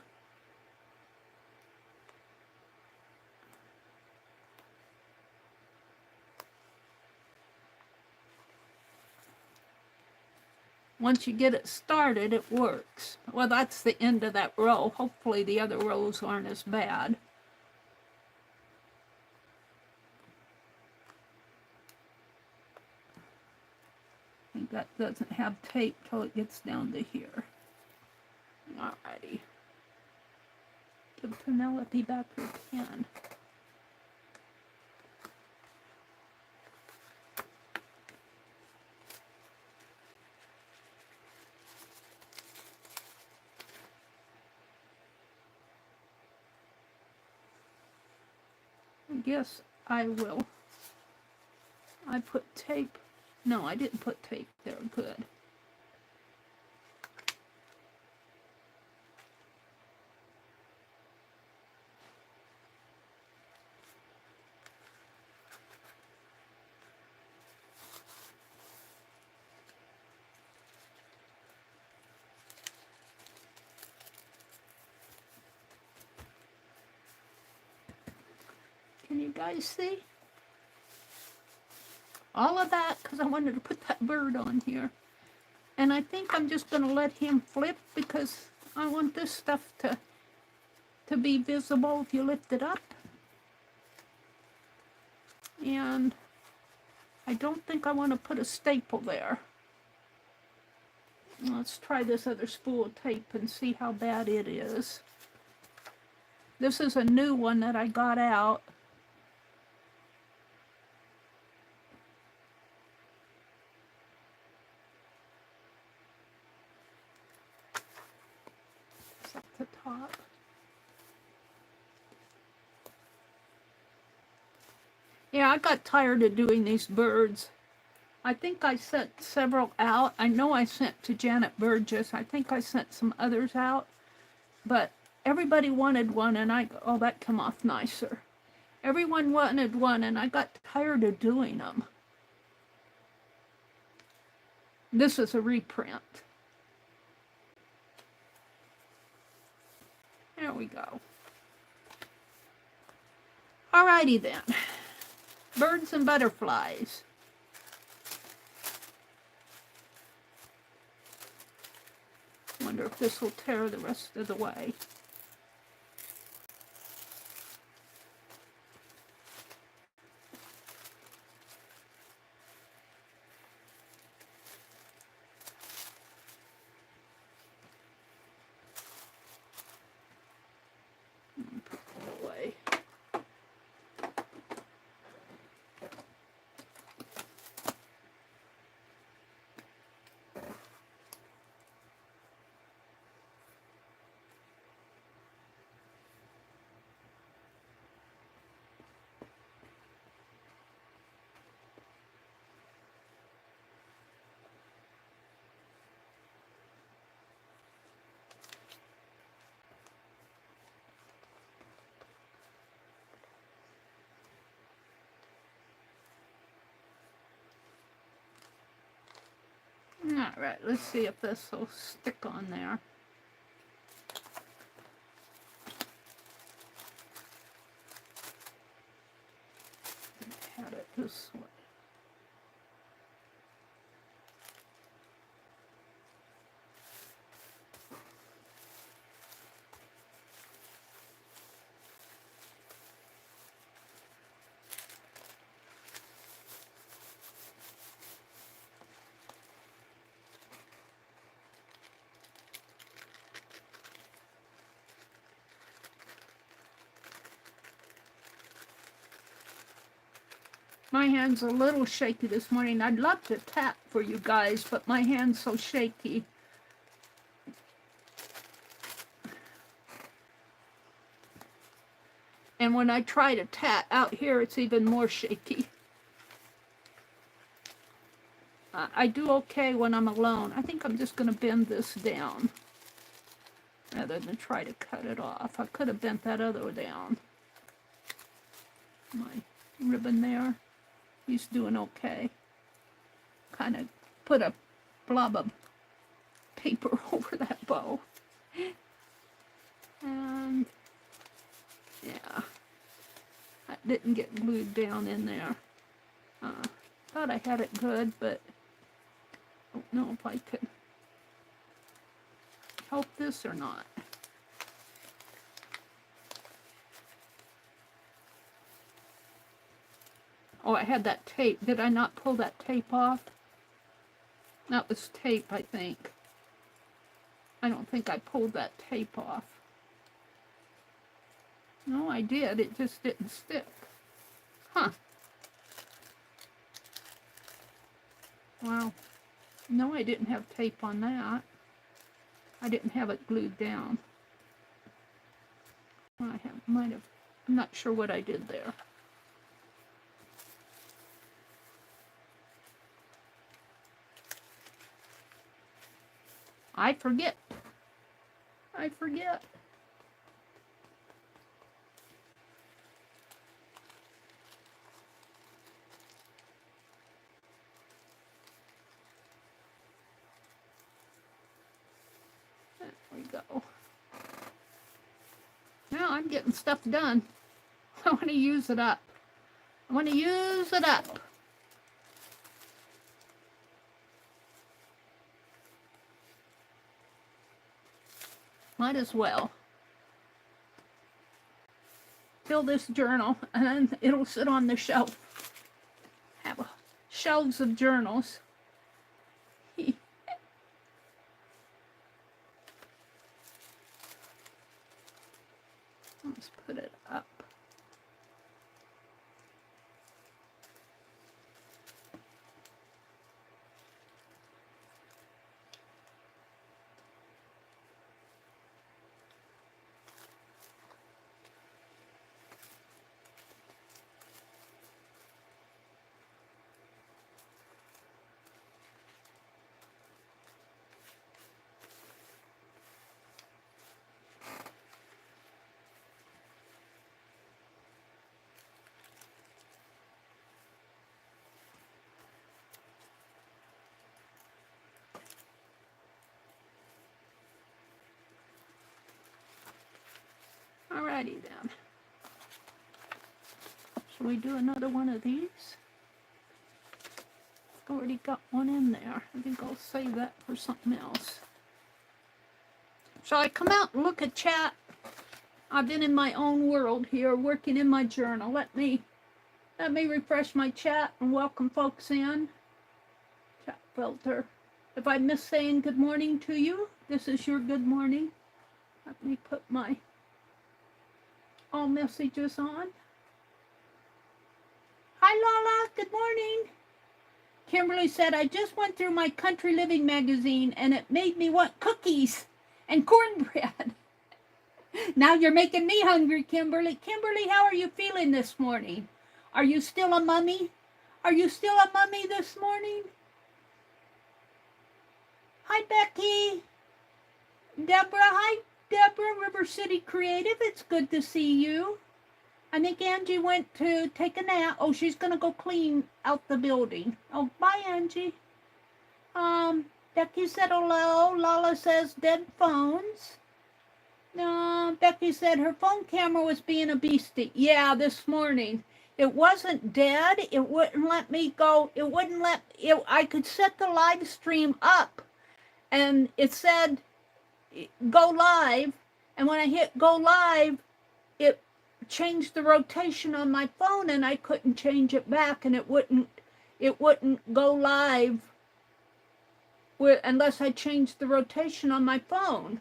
Once you get it started, it works. Well, that's the end of that row. Hopefully the other rows aren't as bad. I think that doesn't have tape till it gets down to here. Alrighty. Give Penelope back her pen. I guess I will. I put tape. No, I didn't put tape there. Good. Can you guys see? All of that because I wanted to put that bird on here. And I think I'm just going to let him flip because I want this stuff to be visible if you lift it up. And I don't think I want to put a staple there. Let's try this other spool of tape and see how bad it is. This is a new one that I got out. It's at the top. Yeah, I got tired of doing these birds. I think I sent several out. I know I sent to Janet Burgess. I think I sent some others out. But everybody wanted one, and I, oh, that come off nicer. Everyone wanted one, and I got tired of doing them. This is a reprint. There we go. Alrighty then. Birds and butterflies. Wonder if this will tear the rest of the way. Put that away. Alright, let's see if this will stick on there. I had it this way. My hand's a little shaky this morning. I'd love to tap for you guys, but my hand's so shaky. And when I try to tap out here, it's even more shaky. I do okay when I'm alone. I think I'm just going to bend this down rather than try to cut it off. I could have bent that other down. My ribbon there. He's doing okay. Kind of put a blob of paper over that bow. And yeah, that didn't get glued down in there. Thought I had it good, but I don't know if I could help this or not. Oh, I had that tape. Did I not pull that tape off? That was tape, I think. I don't think I pulled that tape off. No, I did. It just didn't stick. Huh. Wow. No, I didn't have tape on that. I didn't have it glued down. I might have. I'm not sure what I did there. I forget. I forget. There we go. Now I'm getting stuff done. I want to use it up. I want to use it up. Might as well. Fill this journal, and then it'll sit on the shelf. Have shelves of journals. Let's put it up. Alrighty then. Shall we do another one of these? Already got one in there. I think I'll save that for something else. Shall I come out and look at chat? I've been in my own world here, working in my journal. Let me refresh my chat and welcome folks in. Chat filter. If I miss saying good morning to you, this is your good morning. Let me put my all messages on. Hi Lala, good morning. Kimberly said, I just went through my Country Living magazine and it made me want cookies and cornbread. Now you're making me hungry, Kimberly. Kimberly, how are you feeling this morning? Are you still a mummy? Are you still a mummy this morning? Hi, Becky. Deborah, hi, Deborah, River City Creative. It's good to see you. I think Angie went to take a nap. Oh, she's going to go clean out the building. Oh, bye, Angie. Becky said hello. Lala says dead phones. Becky said her phone camera was being a beastie. Yeah, this morning. It wasn't dead. It wouldn't let me go. It wouldn't let... I could set the live stream up. And it said, go live. And when I hit go live, it changed the rotation on my phone and I couldn't change it back, and it wouldn't go live unless I changed the rotation on my phone.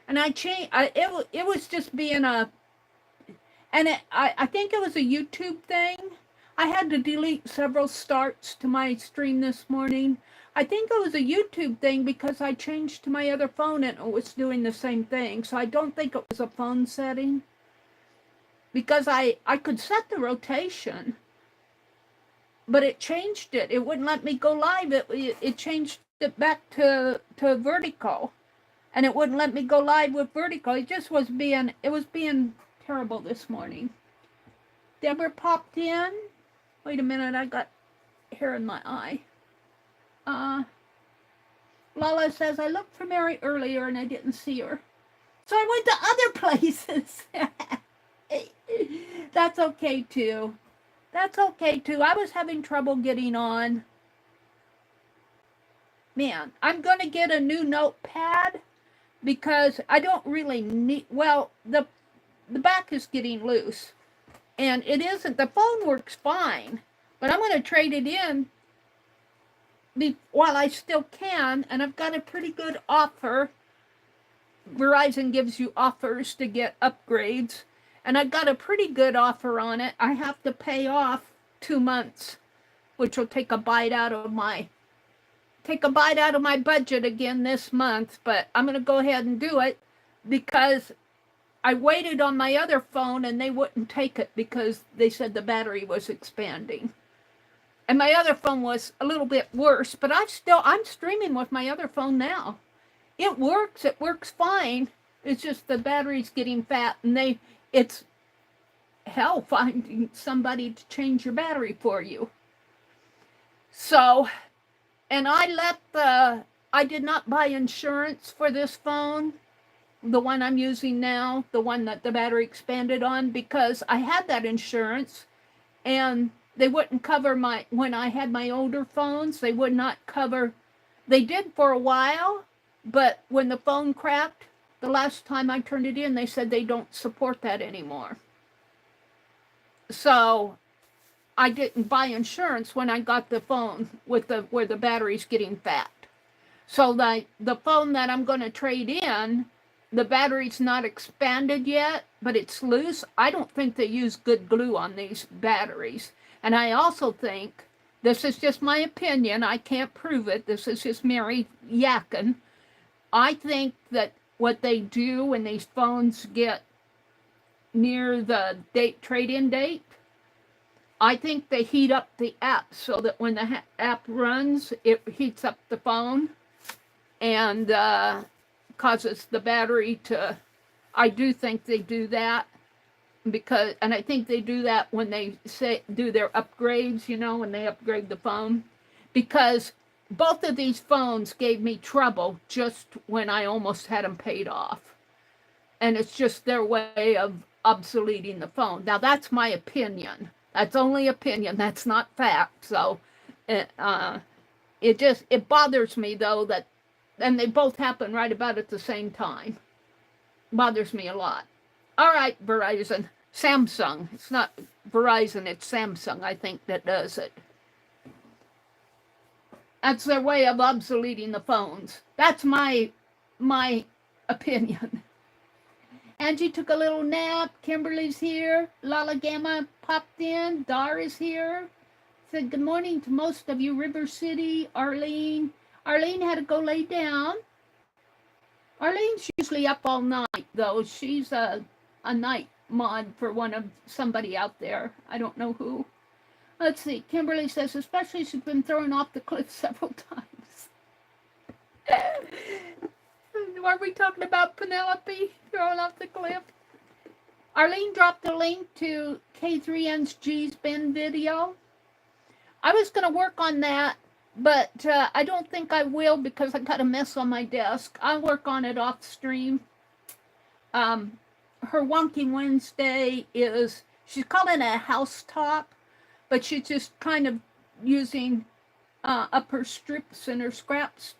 And it was just being a, and I think it was a YouTube thing. I had to delete several starts to my stream this morning. I think it was a YouTube thing because I changed to my other phone and it was doing the same thing. So I don't think it was a phone setting. Because I could set the rotation, but it changed it. It wouldn't let me go live. It changed it back to vertical, and it wouldn't let me go live with vertical. It just was being terrible this morning. Deborah popped in. Wait a minute, I got hair in my eye. Lala says, I looked for Meri earlier and I didn't see her. So I went to other places. That's okay too. That's okay too. I was having trouble getting on. Man, I'm going to get a new notepad because I don't really need, well, the back is getting loose. And it isn't, the phone works fine, but I'm going to trade it in while I still can, and I've got a pretty good offer. Verizon gives you offers to get upgrades. And I got a pretty good offer on it. I have to pay off 2 months, which will take a bite out of my budget again this month. But I'm going to go ahead and do it because I waited on my other phone and they wouldn't take it because they said the battery was expanding. And my other phone was a little bit worse, but I'm streaming with my other phone now. It works fine. It's just the battery's getting fat, and it's hell finding somebody to change your battery for you. So, and I did not buy insurance for this phone, the one I'm using now, the one that the battery expanded on, because I had that insurance and they wouldn't cover when I had my older phones, they would not cover. They did for a while, but when the phone cracked, the last time I turned it in, they said they don't support that anymore. So I didn't buy insurance when I got the phone with where the battery's getting fat. So the phone that I'm going to trade in, the battery's not expanded yet, but it's loose. I don't think they use good glue on these batteries. And I also think, this is just my opinion, I can't prove it, this is just Meri yakking. I think that what they do when these phones get near the trade-in date, I think they heat up the app so that when the app runs, it heats up the phone and causes the battery to, I do think they do that. And I think they do that when they do their upgrades, when they upgrade the phone. Because both of these phones gave me trouble just when I almost had them paid off. And it's just their way of obsoleting the phone. Now, that's my opinion. That's only opinion. That's not fact. So it bothers me, though, that, and they both happen right about at the same time. Bothers me a lot. All right, Verizon. Samsung. It's not Verizon, it's Samsung, I think, that does it. That's their way of obsoleting the phones. That's my opinion. Angie took a little nap. Kimberly's here. Lala Gamma popped in. Dar is here. Said good morning to most of you. River City, Arlene. Arlene had to go lay down. Arlene's usually up all night, though. She's a night mod for somebody out there. I don't know who. Let's see. Kimberly says, especially she's been thrown off the cliff several times. Are we talking about Penelope thrown off the cliff? Arlene dropped a link to K3N's G's Ben video. I was going to work on that, but I don't think I will because I got a mess on my desk. I'll work on it off stream. Her Wonky Wednesday is, she's calling it a house top, but she's just kind of using up her strips and her scraps,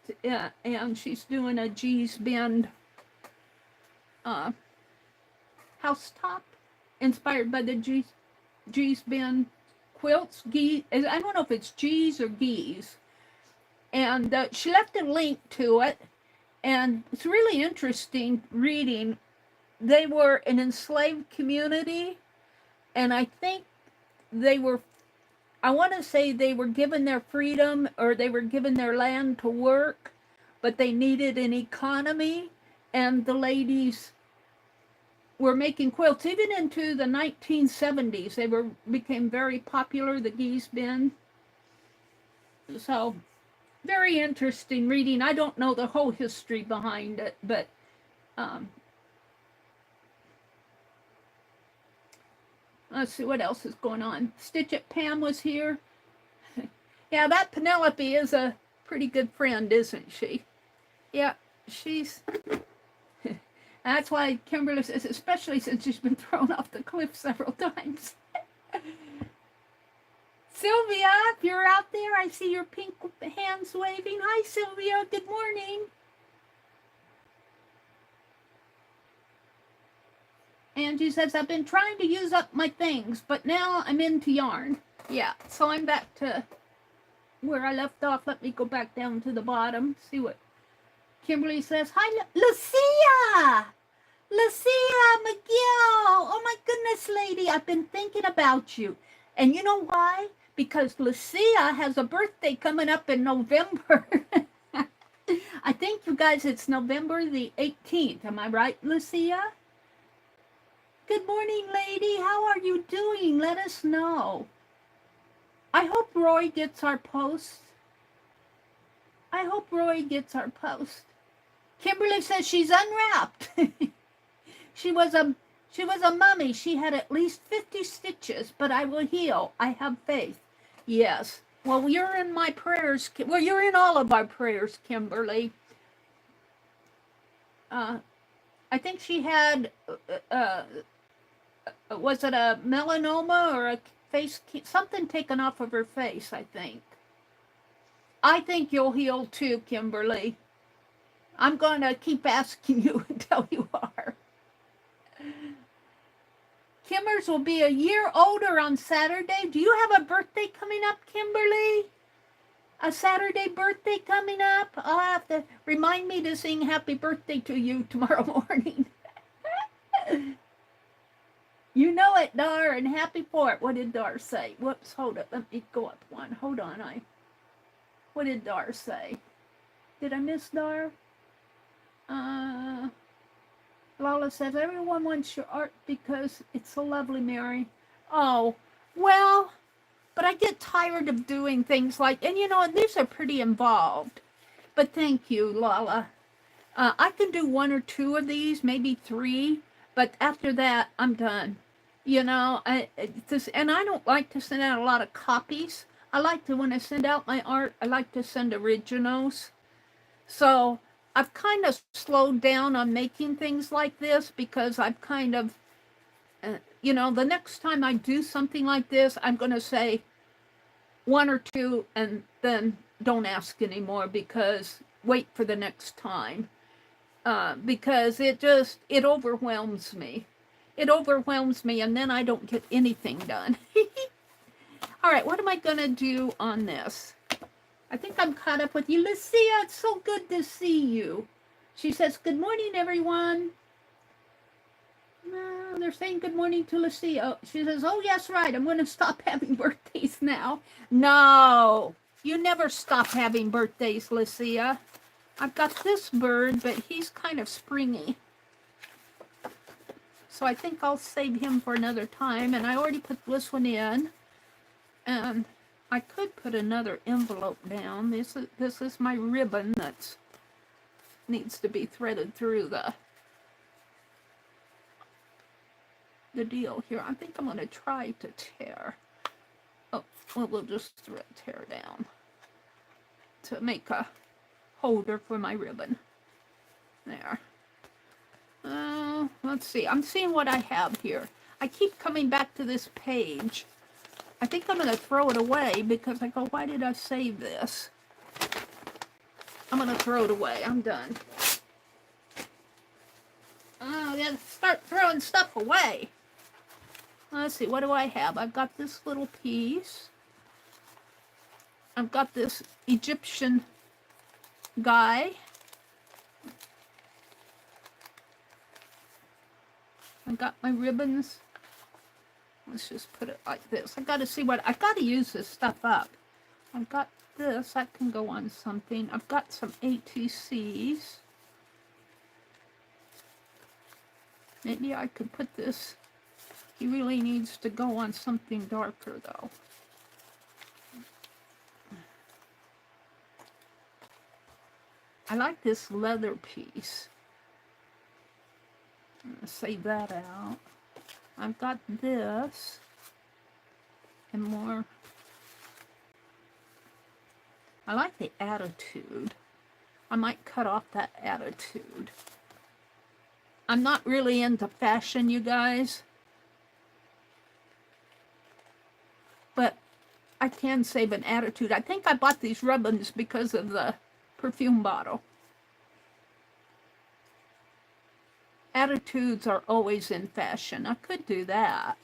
and she's doing a G's Bend house top inspired by the G's Bend quilts. I don't know if it's G's or Geese. And she left a link to it, and it's really interesting reading. They were an enslaved community, and I think I want to say they were given their freedom, or they were given their land to work, but they needed an economy, and the ladies were making quilts. Even into the 1970s, they became very popular, the Geese Bend. So, very interesting reading. I don't know the whole history behind it, but let's see what else is going on. Stitch It Pam was here. Yeah, that Penelope is a pretty good friend, isn't she? Yeah, she's... That's why Kimberly says, especially since she's been thrown off the cliff several times. Sylvia, if you're out there, I see your pink hands waving. Hi, Sylvia. Good morning. Angie says, I've been trying to use up my things, but now I'm into yarn. Yeah, so I'm back to where I left off. Let me go back down to the bottom, see what Kimberly says. Hi, Lucia! Lucia McGill! Oh my goodness, lady, I've been thinking about you. And you know why? Because Lucia has a birthday coming up in November. I think, you guys, it's November the 18th. Am I right, Lucia? Good morning, lady. How are you doing? Let us know. I hope Roy gets our post. I hope Roy gets our post. Kimberly says she's unwrapped. She was a mummy. She had at least 50 stitches, but I will heal. I have faith. Yes. Well, you're in my prayers. Well, you're in all of our prayers, Kimberly. I think she had, was it a melanoma or a face, something taken off of her face, I think. I think you'll heal too, Kimberly. I'm going to keep asking you until you are. Kimmers will be a year older on Saturday. Do you have a birthday coming up, Kimberly? A Saturday birthday coming up? I'll have to remind me to sing happy birthday to you tomorrow morning. You know it, Dar, and happy for it. What did Dar say? Whoops, hold it. Let me go up one. Hold on. What did Dar say? Did I miss Dar? Lola says, everyone wants your art because it's so lovely, Mary. Oh, well, but I get tired of doing things like, and you know, these are pretty involved. But thank you, Lola. I can do 1 or 2 of these, maybe 3, but after that, I'm done. You know, and I don't like to send out a lot of copies. I like to, when I send out my art, I like to send originals. So I've kind of slowed down on making things like this because I've kind of You know, the next time I do something like this, I'm going to say one or two and then don't ask anymore, because wait for the next time. Because it overwhelms me. It overwhelms me, and then I don't get anything done. All right, what am I going to do on this? I think I'm caught up with you. Lucia, it's so good to see you. She says, good morning, everyone. No, they're saying good morning to Lucia. She says, oh, yes, right. I'm going to stop having birthdays now. No, you never stop having birthdays, Lucia. I've got this bird, but he's kind of springy. So I think I'll save him for another time. And I already put this one in. And I could put another envelope down. This is my ribbon that needs to be threaded through the deal here. I think I'm going to try to tear. Oh, well, we'll just tear down to make a holder for my ribbon. There. Let's see. I'm seeing what I have here. I keep coming back to this page. I think I'm going to throw it away because I go, why did I save this? I'm going to throw it away. I'm done. Oh, yeah, start throwing stuff away. Let's see, what do I have? I've got this little piece. I've got this Egyptian guy. I got my ribbons. Let's just put it like this. I got to see what, I got to use this stuff up. I've got this, that can go on something. I've got some ATCs. Maybe I could put this, he really needs to go on something darker though. I like this leather piece. I'm going to save that out. I've got this and more. I like the attitude. I might cut off that attitude. I'm not really into fashion, you guys. But I can save an attitude. I think I bought these ribbons because of the perfume bottle. Attitudes are always in fashion. I could do that.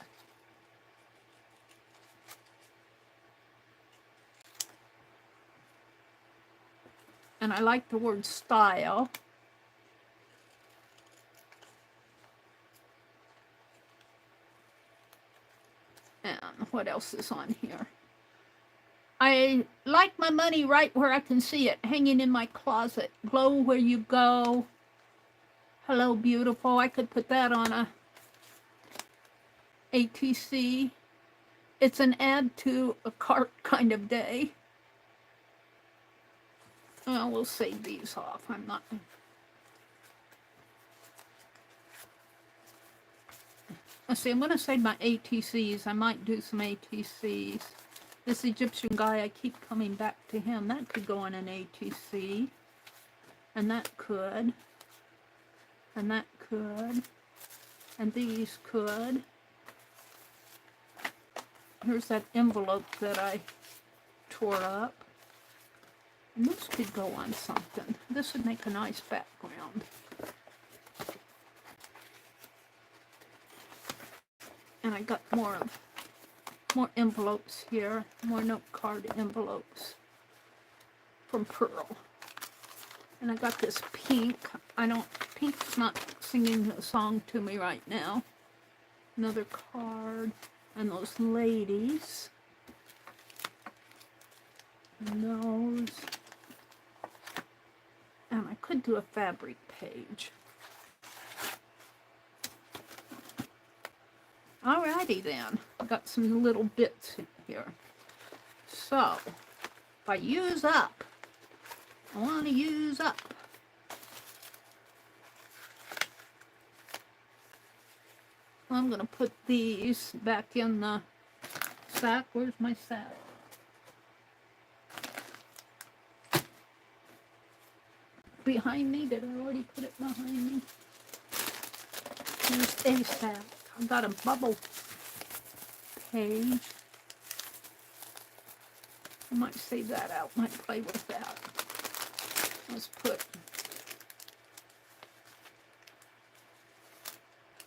And I like the word style. And what else is on here? I like my money right where I can see it, hanging in my closet. Glow where you go. Hello, beautiful. I could put that on a ATC. It's an add to a cart kind of day. Well, we'll save these off. I'm not... Let's see, I'm going to save my ATCs. I might do some ATCs. This Egyptian guy, I keep coming back to him. That could go on an ATC. And that could. And that could. And these could. Here's that envelope that I tore up. And this could go on something. This would make a nice background. And I got more envelopes here, more note card envelopes from Pearl. And I got this pink. Pink's not singing a song to me right now. Another card, and those ladies. And those. And I could do a fabric page. Alrighty then, I got some little bits in here. So, if I use up, I want to use up. I'm going to put these back in the sack. Where's my sack? Behind me? Did I already put it behind me? There's a sack. I've got a bubble page. I might save that out, might play with that. Let's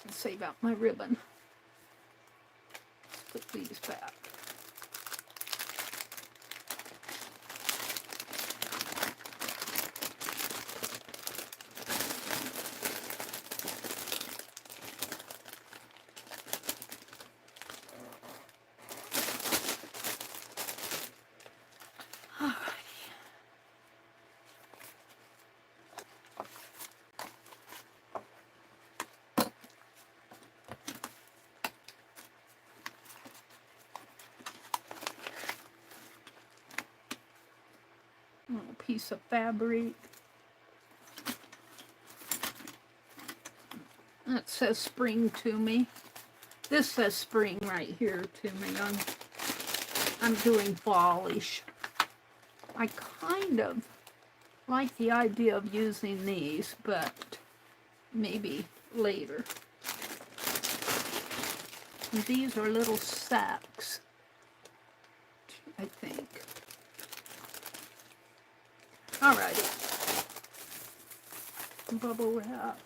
save out my ribbon. Let's put these back. Little piece of fabric. That says spring to me. This says spring right here to me. I'm doing fallish. I kind of like the idea of using these, but maybe later. And these are little sacks, I think. Alrighty. Bubble wrap.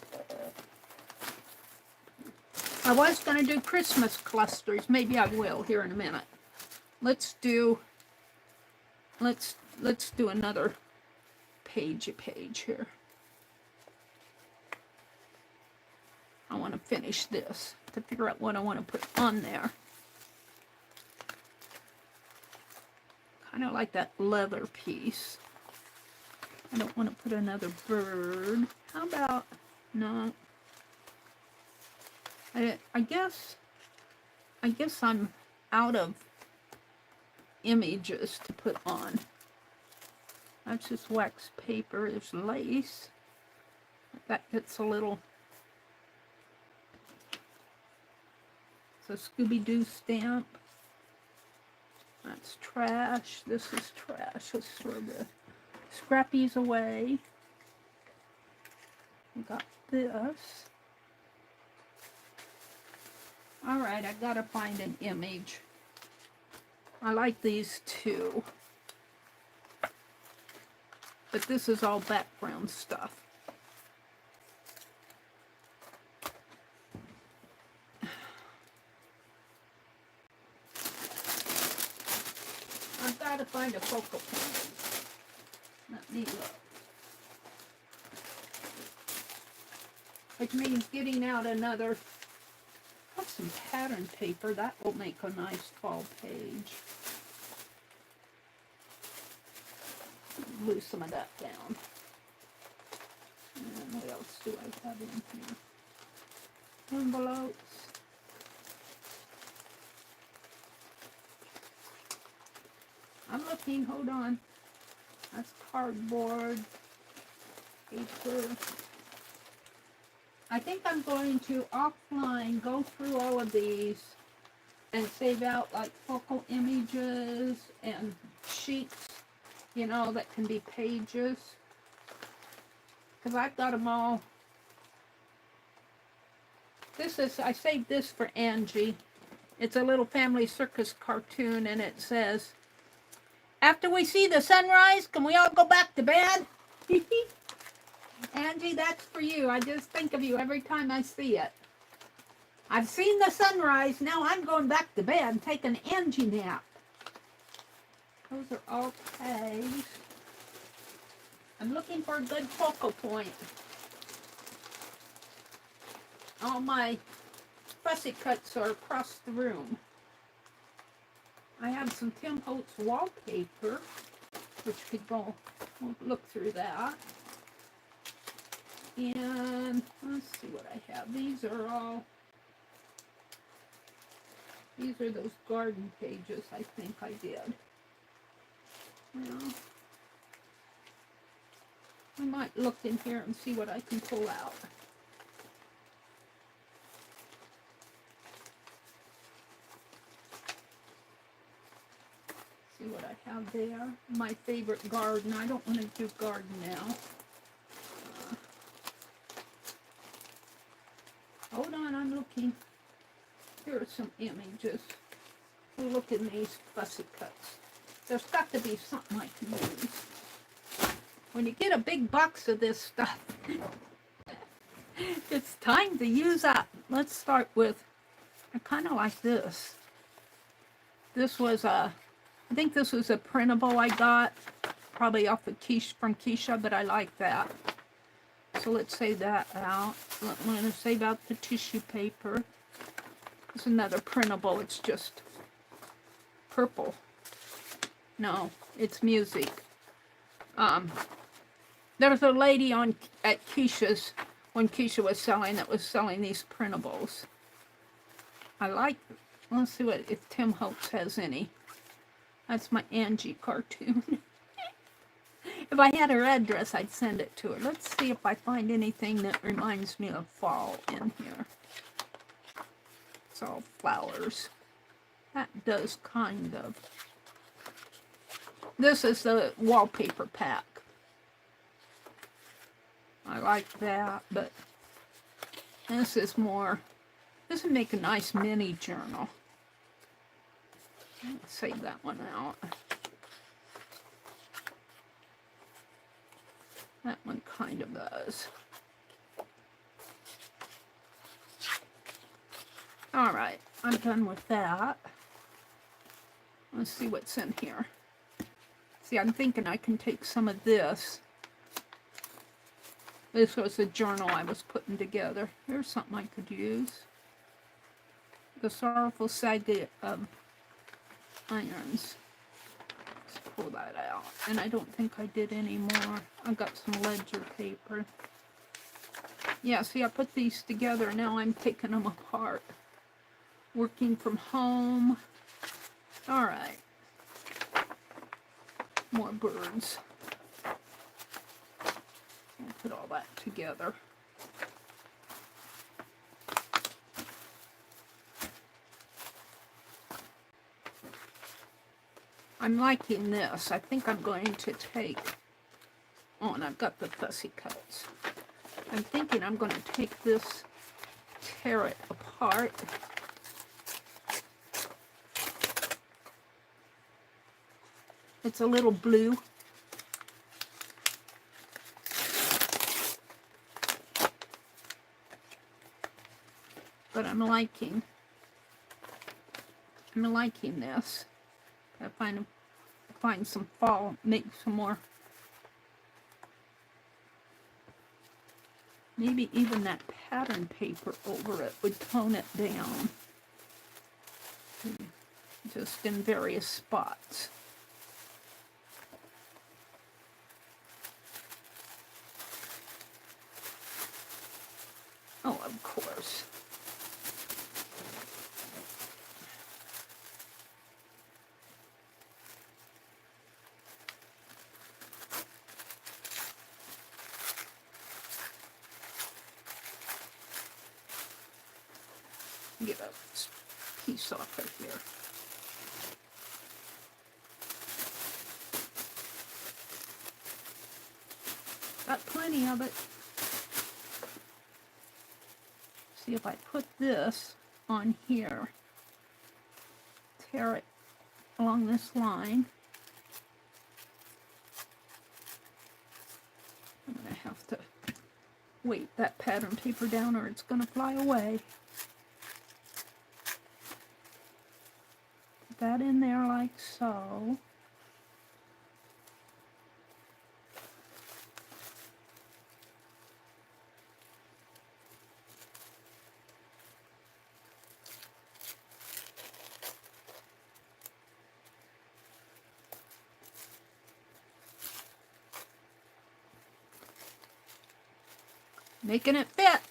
I was going to do Christmas clusters. Maybe I will here in a minute. Let's do another page here. I want to finish this to figure out what I want to put on there. Kind of like that leather piece. I don't want to put another bird. How about, no. I guess I'm out of images to put on. That's just wax paper. There's lace. That gets a little. It's a Scooby-Doo stamp. That's trash. This is trash. Let's throw the scrappies away. We got this. Alright, I gotta find an image. I like these two. But this is all background stuff. I've got to find a focal point. Let me look. Which means getting out another. Got some pattern paper. That will make a nice fall page. Glue some of that down. And what else do I have in here? Envelopes. I'm looking, hold on. That's cardboard, paper. I think I'm going to offline go through all of these and save out like focal images and sheets, you know, that can be pages. Because I've got them all. I saved this for Angie. It's a little family circus cartoon and it says, "After we see the sunrise, can we all go back to bed?" Angie, that's for you. I just think of you every time I see it. I've seen the sunrise. Now I'm going back to bed and take an Angie nap. Those are all tags. I'm looking for a good focal point. All my fussy cuts are across the room. I have some Tim Holtz wallpaper, which could go, we'll look through that. And let's see what I have. These are those garden pages I think I did. Yeah. I might look in here and see what I can pull out. See what I have there. My favorite garden. I don't want to do garden now. Hold on, I'm looking. Here are some images. Look at these fussy cuts. There's got to be something I can use. When you get a big box of this stuff, it's time to use up. Let's start with, I kind of like this. This was I think this was a printable I got, probably off of from Keisha, but I like that. So let's save that out. I'm going to save out the tissue paper. It's another printable. It's just purple. No, it's music. There was a lady at Keisha's, when Keisha was selling, that was selling these printables. I like, let's see if Tim Holtz has any. That's my Angie cartoon. If I had her address, I'd send it to her. Let's see if I find anything that reminds me of fall in here. It's all flowers. That does kind of. This is the wallpaper pack. I like that, but this is more, this would make a nice mini journal. Let's save that one out. That one kind of does. All right, I'm done with that. Let's see what's in here. See, I'm thinking I can take some of this. This was a journal I was putting together. Here's something I could use. The Sorrowful Saga of Irons. Let's pull that out. And I don't think I did any more. I've got some ledger paper. Yeah, see, I put these together. Now I'm taking them apart. Working from home. All right. More birds. I'll put all that together. I'm liking this. I think I'm going to take, oh, and I've got the fussy cuts. I'm thinking I'm going to take this, tear it apart. It's a little blue. But I'm liking this. I find some fall, make some more. Maybe even that pattern paper over it would tone it down. Just in various spots. Oh, of course. Get a piece off of here. Got plenty of it. See if I put this on here, tear it along this line. I'm going to have to weight that pattern paper down or it's going to fly away. Put that in there like so. Making it fit.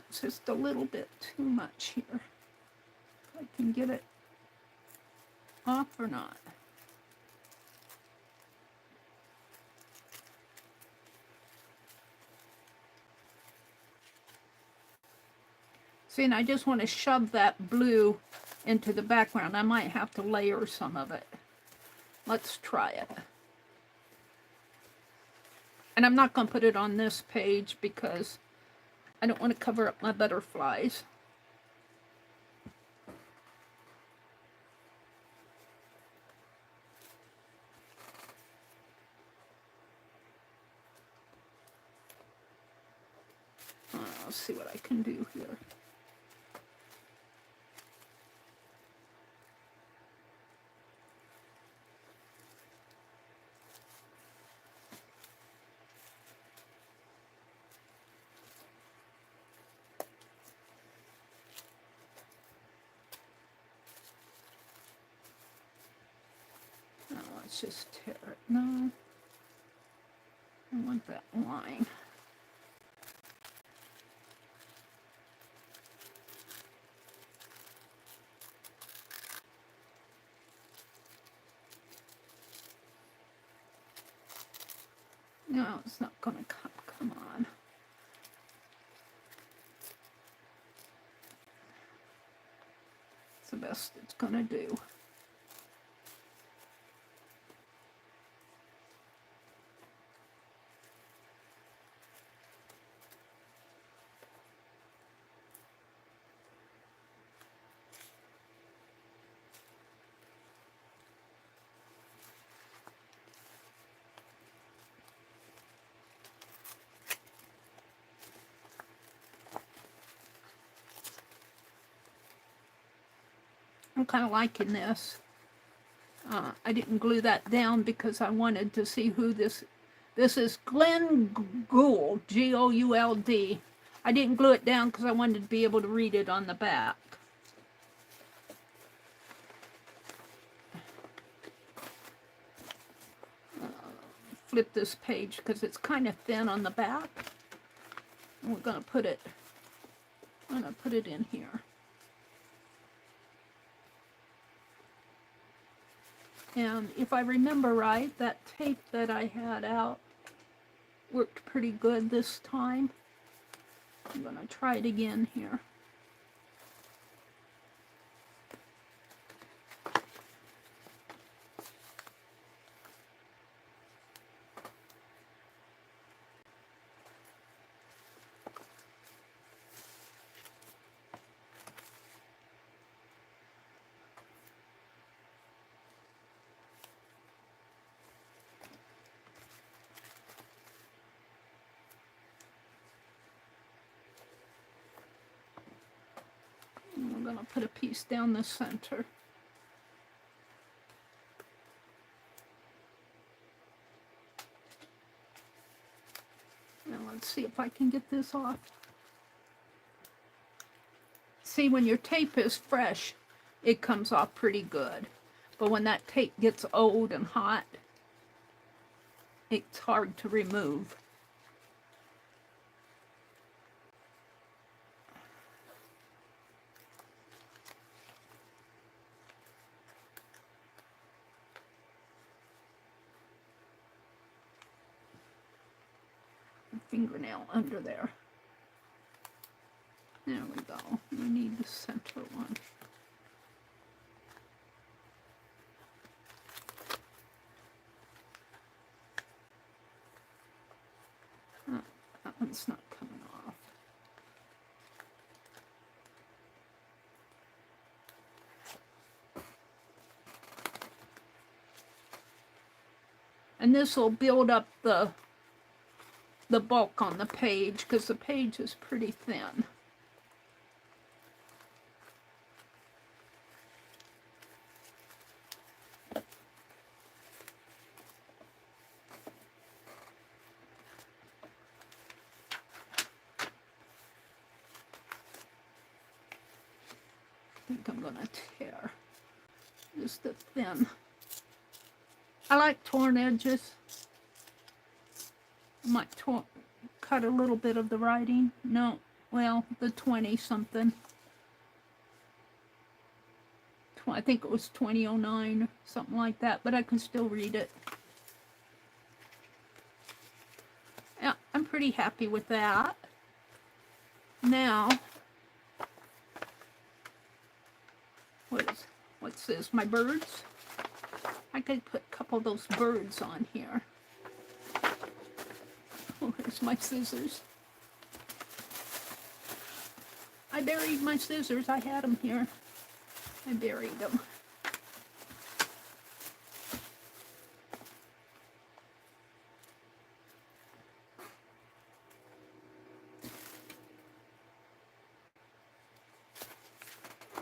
It's just a little bit too much here. If I can get it off or not. See, and I just want to shove that blue into the background. I might have to layer some of it. Let's try it. And I'm not going to put it on this page because I don't want to cover up my butterflies. I'll see what I can do here. Let's just tear it. No, I want that line. No, it's not going to come. Come on. It's the best it's going to do. I'm kind of liking this. I didn't glue that down because I wanted to see who this is. Glenn Gould, G-O-U-L-D. I didn't glue it down because I wanted to be able to read it on the back. Flip this page because it's kind of thin on the back. And we're going to put it, I'm going to put it in here. And if I remember right, that tape that I had out worked pretty good this time. I'm going to try it again here. I'm going to put a piece down the center. Now let's see if I can get this off. See, when your tape is fresh, it comes off pretty good. But when that tape gets old and hot, it's hard to remove. Fingernail under there. There we go. We need the center one. Oh, that one's not coming off. And this will build up the bulk on the page because the page is pretty thin. I think I'm going to tear just the thin. I like torn edges. I might cut a little bit of the writing. No, well, the 20 something. I think it was 2009, something like that, but I can still read it. Yeah, I'm pretty happy with that. Now, what's this? My birds? I could put a couple of those birds on here. Oh, here's my scissors. I buried my scissors. I had them here. I buried them.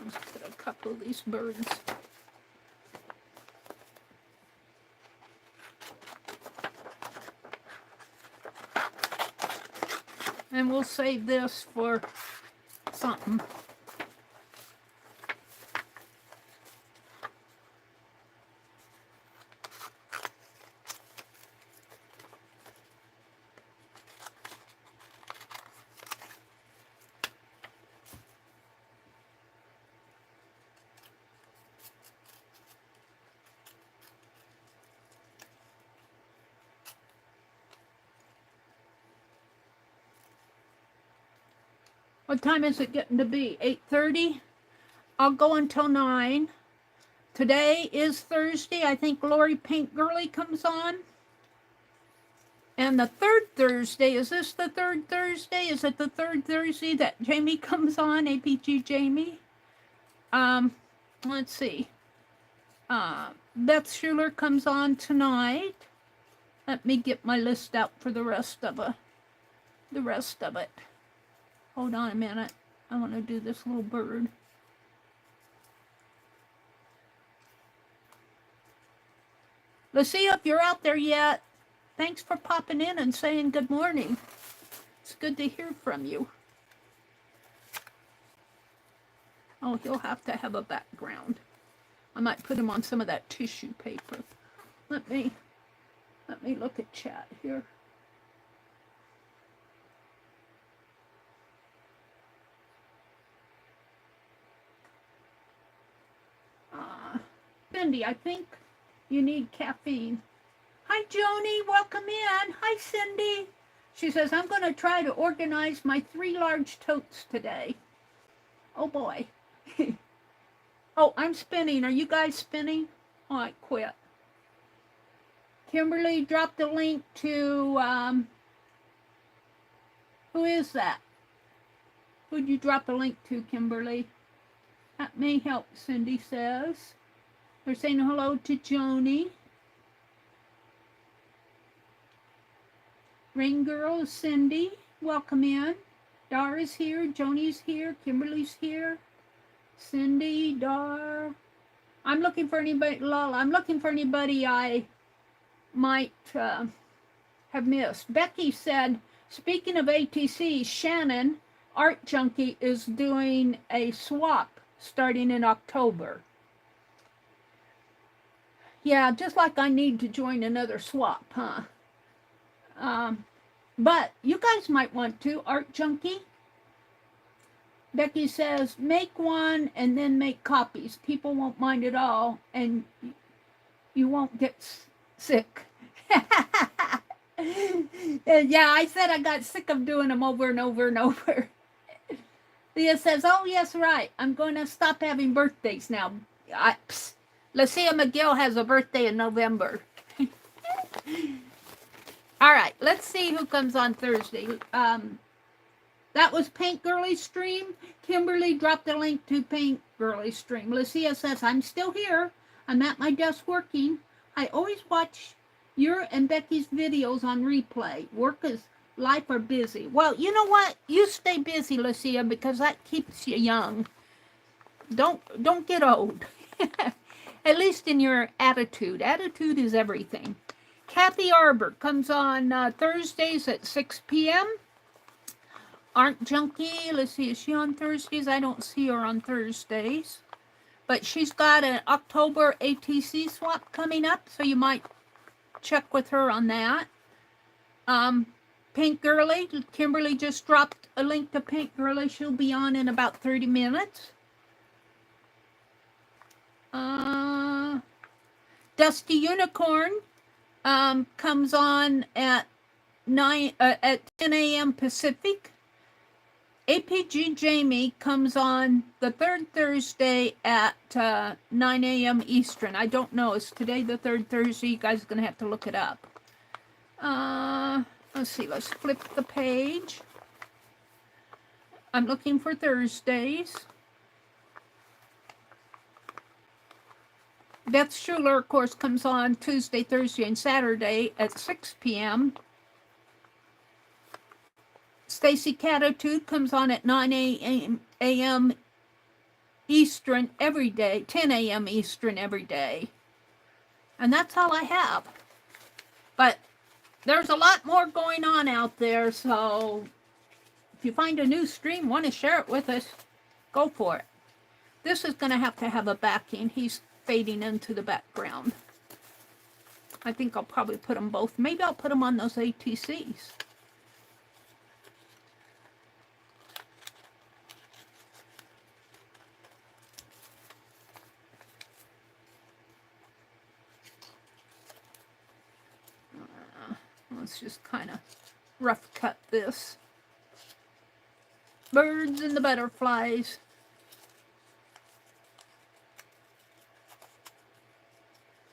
Let's put a couple of these birds. And we'll save this for something. What time is it getting to be? 8:30? I'll go until 9. Today is Thursday. I think Lori Paint Girly comes on. And the third Thursday, is this the third Thursday? Is it the third Thursday that Jamie comes on, APG Jamie? Let's see. Beth Schuler comes on tonight. Let me get my list out for the rest of it. Hold on a minute. I want to do this little bird. Lucia, if you're out there yet, thanks for popping in and saying good morning. It's good to hear from you. Oh, he'll have to have a background. I might put him on some of that tissue paper. Let me look at chat here. Cindy, I think you need caffeine. Hi, Joni. Welcome in. Hi, Cindy. She says, I'm going to try to organize my 3 large totes today. Oh, boy. Oh, I'm spinning. Are you guys spinning? Oh, I quit. Kimberly dropped the link to, who is that? Who'd you drop a link to, Kimberly? That may help, Cindy says. They're saying hello to Joni. Rain Girl, Cindy, welcome in. Dara's here, Joni's here, Kimberly's here. Cindy, Dar. I'm looking for anybody, Lola. I'm looking for anybody I might have missed. Becky said, speaking of ATC, Shannon, Art Junkie, is doing a swap starting in October. Yeah, just like I need to join another swap, huh? But you guys might want to, Art Junkie. Becky says, make one and then make copies. People won't mind at all, and you won't get sick. Yeah, I said I got sick of doing them over and over and over. Leah says, oh, yes, right. I'm going to stop having birthdays now. Lucia McGill has a birthday in November. All right, let's see who comes on Thursday. That was Paint Girly stream. Kimberly dropped the link to Paint Girly stream. Lucia says, I'm still here. I'm at my desk working. I always watch your and Becky's videos on replay. Work is life are busy. Well, you know what? You stay busy, Lucia, because that keeps you young. Don't get old. At least in your attitude. Attitude is everything. Kathy Arbor comes on Thursdays at 6 p.m. Art Junkie, let's see, is she on Thursdays? I don't see her on Thursdays. But she's got an October ATC swap coming up, so you might check with her on that. Paint Girly, Kimberly just dropped a link to Paint Girly. She'll be on in about 30 minutes. Dusty Unicorn comes on at 10 a.m. Pacific. APG Jamie comes on the third Thursday at 9 a.m. Eastern. I don't know. Is today the third Thursday? You guys are going to have to look it up. Let's see. Let's flip the page. I'm looking for Thursdays. Beth Schuler, of course, comes on Tuesday, Thursday, and Saturday at 6 p.m. Stacy Catitude comes on at 9 a.m. Eastern every day, 10 a.m. Eastern every day. And that's all I have. But there's a lot more going on out there, so if you find a new stream, want to share it with us, go for it. This is going to have a backing. He's fading into the background. I think I'll probably put them both. Maybe I'll put them on those ATCs. Let's just kind of rough cut this. Birds and the butterflies.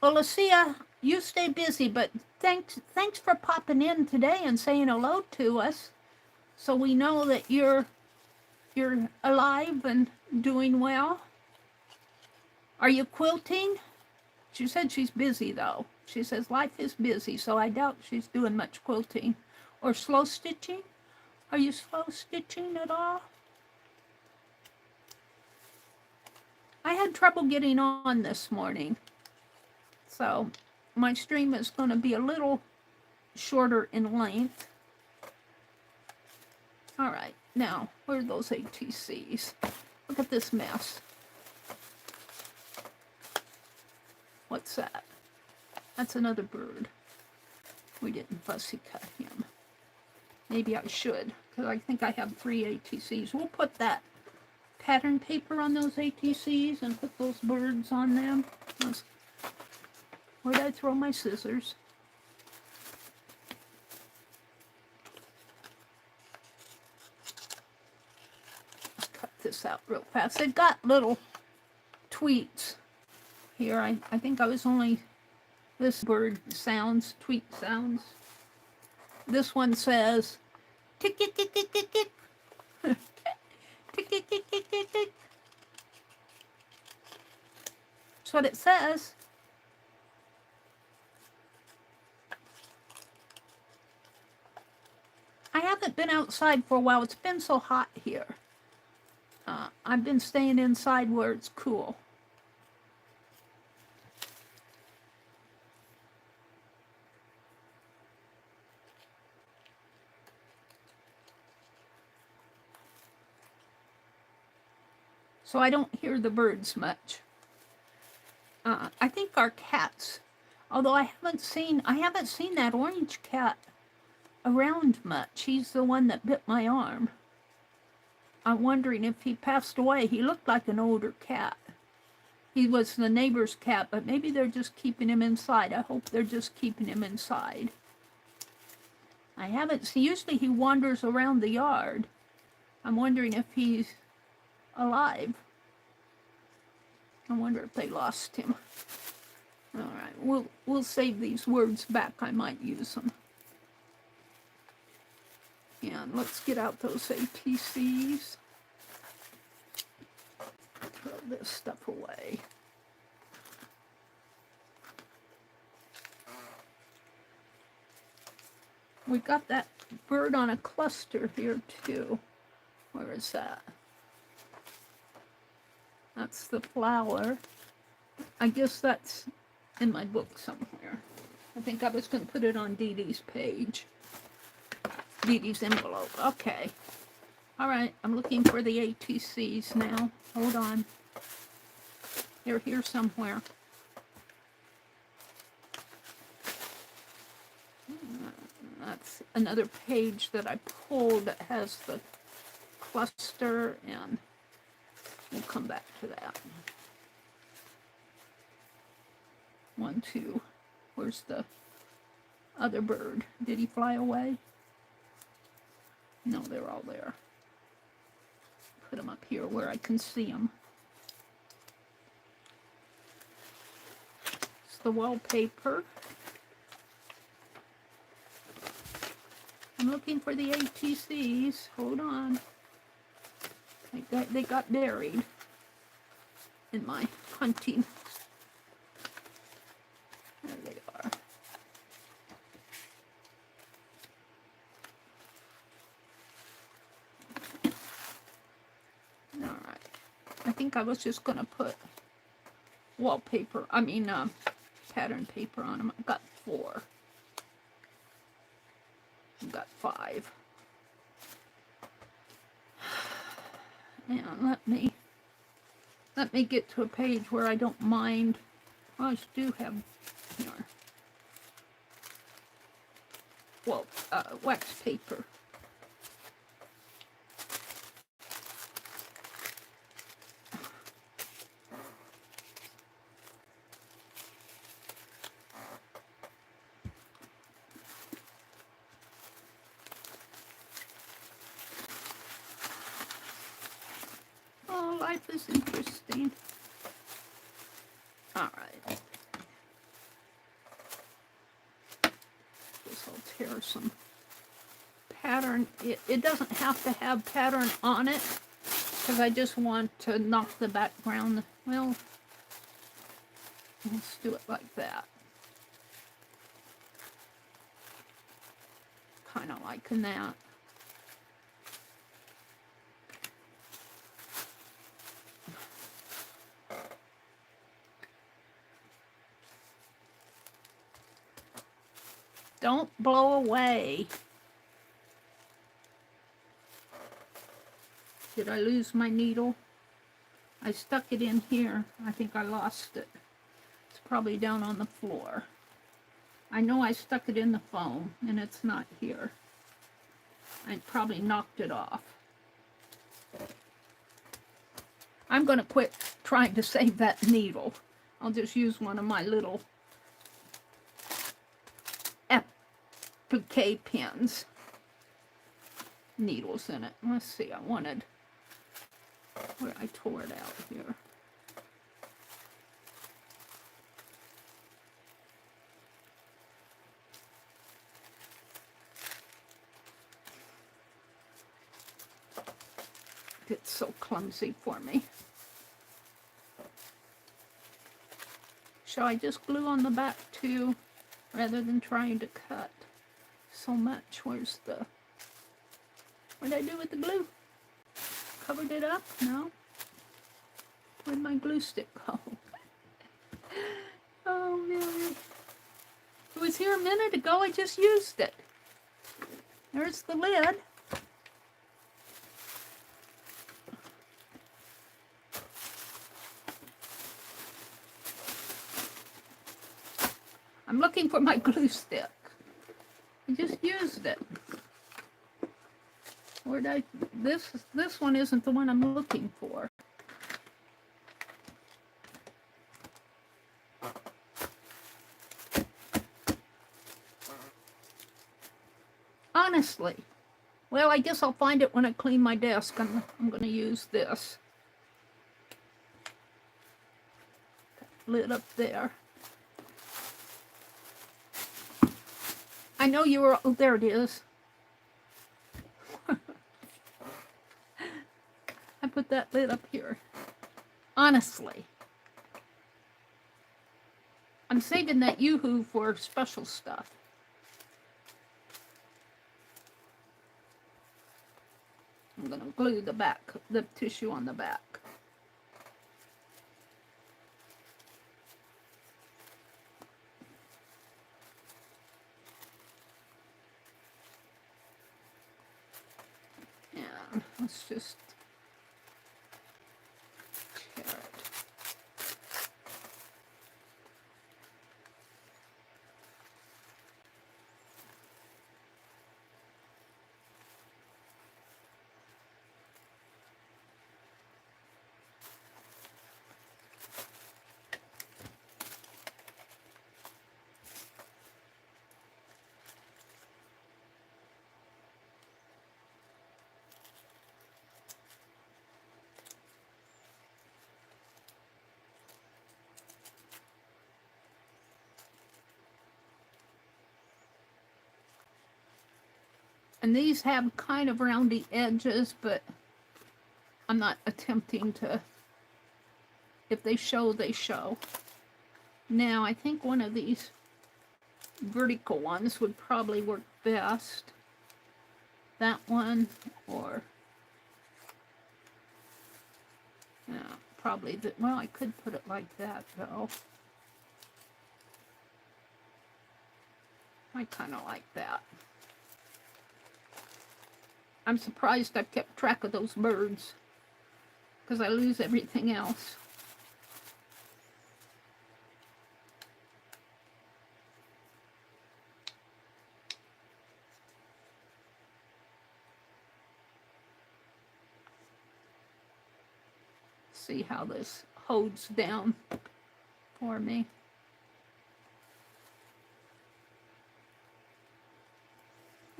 Well, Lucia, you stay busy, but thanks for popping in today and saying hello to us, so we know that you're alive and doing well. Are you quilting? She said she's busy, though. She says life is busy, so I doubt she's doing much quilting. Or slow stitching? Are you slow stitching at all? I had trouble getting on this morning, so my stream is going to be a little shorter in length. All right, now, where are those ATCs? Look at this mess. What's that? That's another bird. We didn't fussy cut him. Maybe I should, because I think I have 3 ATCs. We'll put that pattern paper on those ATCs and put those birds on them. Where'd I throw my scissors? Let's cut this out real fast. It got little tweets here. I think I was only... This bird sounds, tweet sounds. This one says, tick, tick, tick, tick, tick, tick. Tick, tick, tick, tick, tick, tick. That's what it says. I haven't been outside for a while. It's been so hot here. I've been staying inside where it's cool. So I don't hear the birds much. I think our cats, although I haven't seen that orange cat around much. He's the one that bit my arm. I'm wondering if he passed away. He looked like an older cat. He was the neighbor's cat, but maybe they're just keeping him inside. I hope they're just keeping him inside. I haven't seen, usually he wanders around the yard. I'm wondering if he's alive. I wonder if they lost him. All right, we'll save these words back. I might use them. And let's get out those ATCs. Throw this stuff away. We got that bird on a cluster here too. Where is that? That's the flower. I guess that's in my book somewhere. I think I was going to put it on Dee Dee's page. Dee Dee's envelope. Okay. All right. I'm looking for the ATCs now. Hold on. They're here somewhere. That's another page that I pulled that has the cluster, and we'll come back to that. 1, 2. Where's the other bird? Did he fly away? No, they're all there. put them up here where I can see them. It's the wallpaper. I'm looking for the ATCs. Hold on. They got buried in my hunting. There they are. All right. I think I was just going to put wallpaper, pattern paper on them. I've got 4. I've got 5. And let me get to a page where I don't mind. Well, I do have here. Well, wax paper. Oh, life is interesting. All right. Guess I'll tear some pattern. It doesn't have to have pattern on it because I just want to knock the background. Well, let's do it like that. Kind of liking that. Don't blow away. Did I lose my needle? I stuck it in here. I think I lost it. It's probably down on the floor. I know I stuck it in the foam and it's not here. I probably knocked it off. I'm going to quit trying to save that needle. I'll just use one of my little applique pins. Needles in it. Let's see, I wanted where I tore it out here. It's so clumsy for me. Shall I just glue on the back too, rather than trying to cut so much? What did I do with the glue? Covered it up? No? Where'd my glue stick go? Oh, man. It was here a minute ago. I just used it. There's the lid. I'm looking for my glue stick. I just used it. Where'd I? This one isn't the one I'm looking for. Honestly. Well, I guess I'll find it when I clean my desk. I'm going to use this. Lid up there. I know you were, oh, there it is. I put that lid up here. Honestly. I'm saving that Yoo-hoo for special stuff. I'm going to glue the back, the tissue on the back. And let's just tear it. And these have kind of roundy edges, but I'm not attempting to. If they show, they show. Now, I think one of these vertical ones would probably work best. That one, or yeah, probably that. Well, I could put it like that though. I kind of like that. I'm surprised I've kept track of those birds because I lose everything else. See how this holds down for me.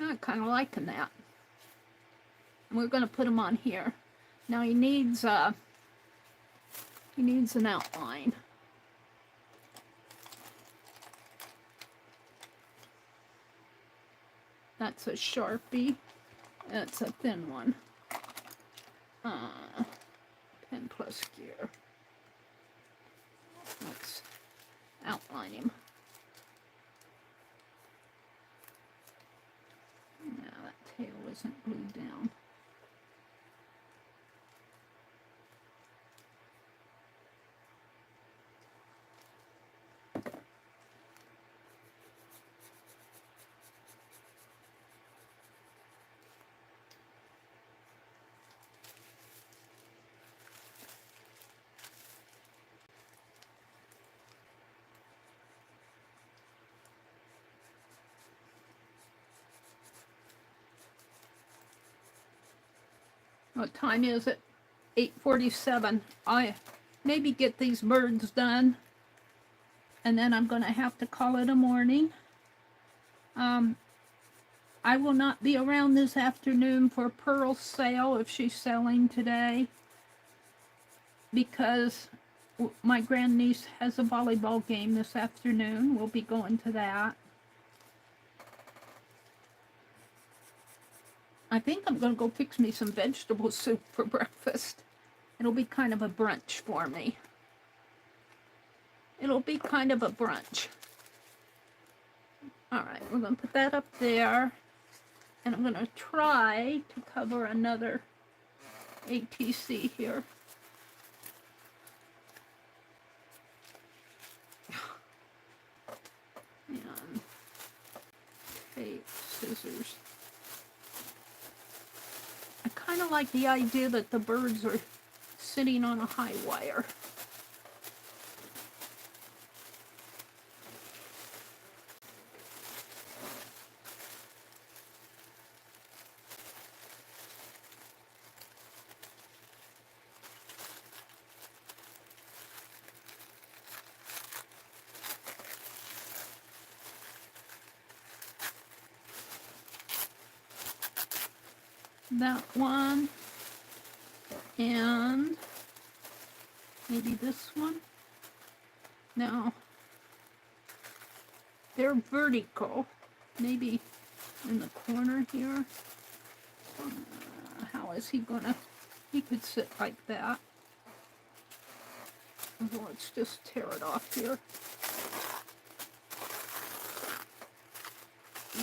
I'm kind of liking that. And we're going to put him on here. Now he needs an outline. That's a Sharpie. That's a thin one. Pen plus gear. Let's outline him. Now that tail isn't glued down. What time is it? 8:47. I maybe get these birds done, and then I'm going to have to call it a morning. I will not be around this afternoon for Pearl's sale if she's selling today, because my grandniece has a volleyball game this afternoon. We'll be going to that. I think I'm going to go fix me some vegetable soup for breakfast. It'll be kind of a brunch for me. It'll be kind of a brunch. All right, we're going to put that up there. And I'm going to try to cover another ATC here. And tape, scissors. I kind of like the idea that the birds are sitting on a high wire. That one, and maybe this one. No, they're vertical, maybe in the corner here. How is he gonna, he could sit like that. Well, let's just tear it off here.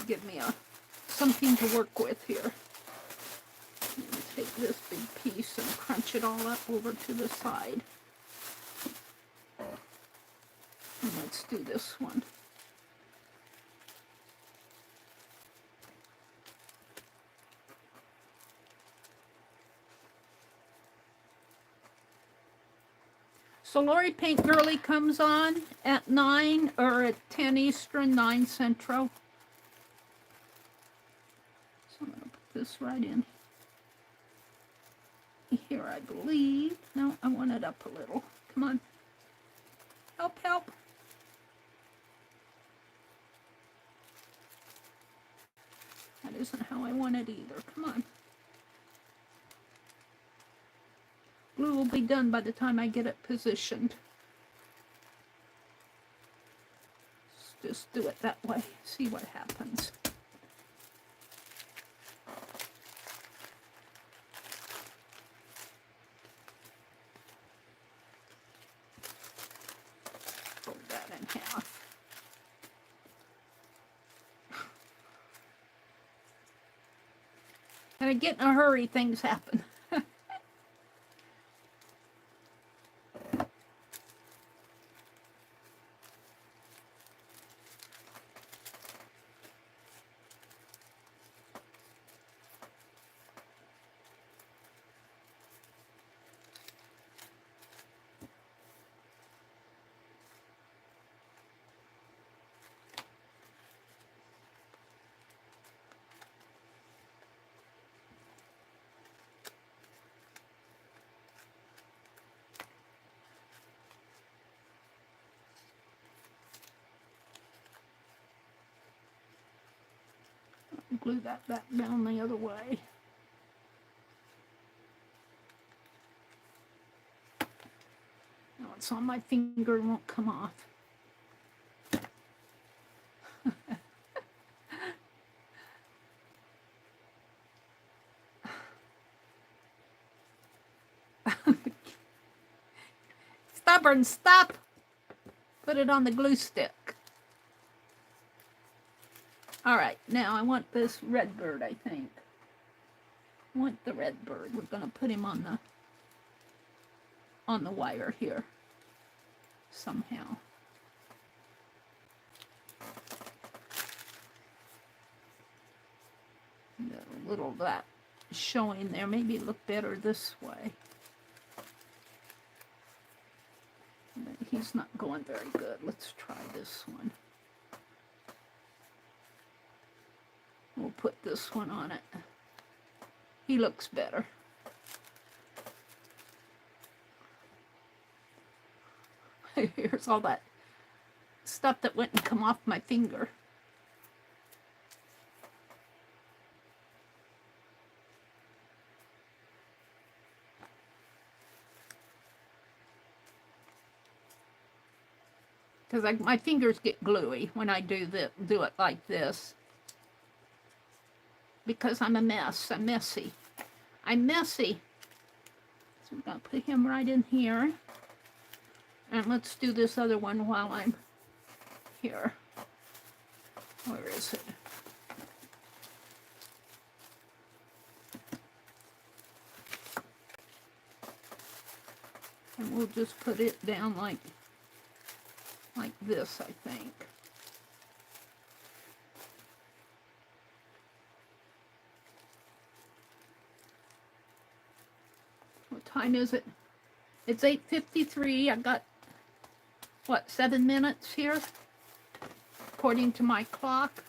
Give me something to work with here. Take this big piece and crunch it all up over to the side. And let's do this one. So Lori Paint Girly comes on at 9 or at 10 Eastern, 9 Central. So I'm going to put this right in here, I believe. No, I want it up a little. Come on. Help, help. That isn't how I want it either. Come on. Glue will be done by the time I get it positioned. Let's just do it that way. See what happens. When I get in a hurry, things happen. Glue that back down the other way. Now it's on my finger, it won't come off. Stubborn, stop! Put it on the glue stick. Alright, now I want this red bird, I think. I want the red bird. We're going to put him on the wire here somehow. A little of that showing there. Maybe it look better this way. But he's not going very good. Let's try this one. We'll put this one on it. He looks better. Here's all that stuff that wouldn't come off my finger. Because my fingers get gluey when I do it like this. Because I'm a mess. I'm messy. I'm messy. So I'm going to put him right in here. And let's do this other one while I'm here. Where is it? And we'll just put it down like this, I think. What time is it? It's 8:53. I got, what, 7 minutes here? According to my clock.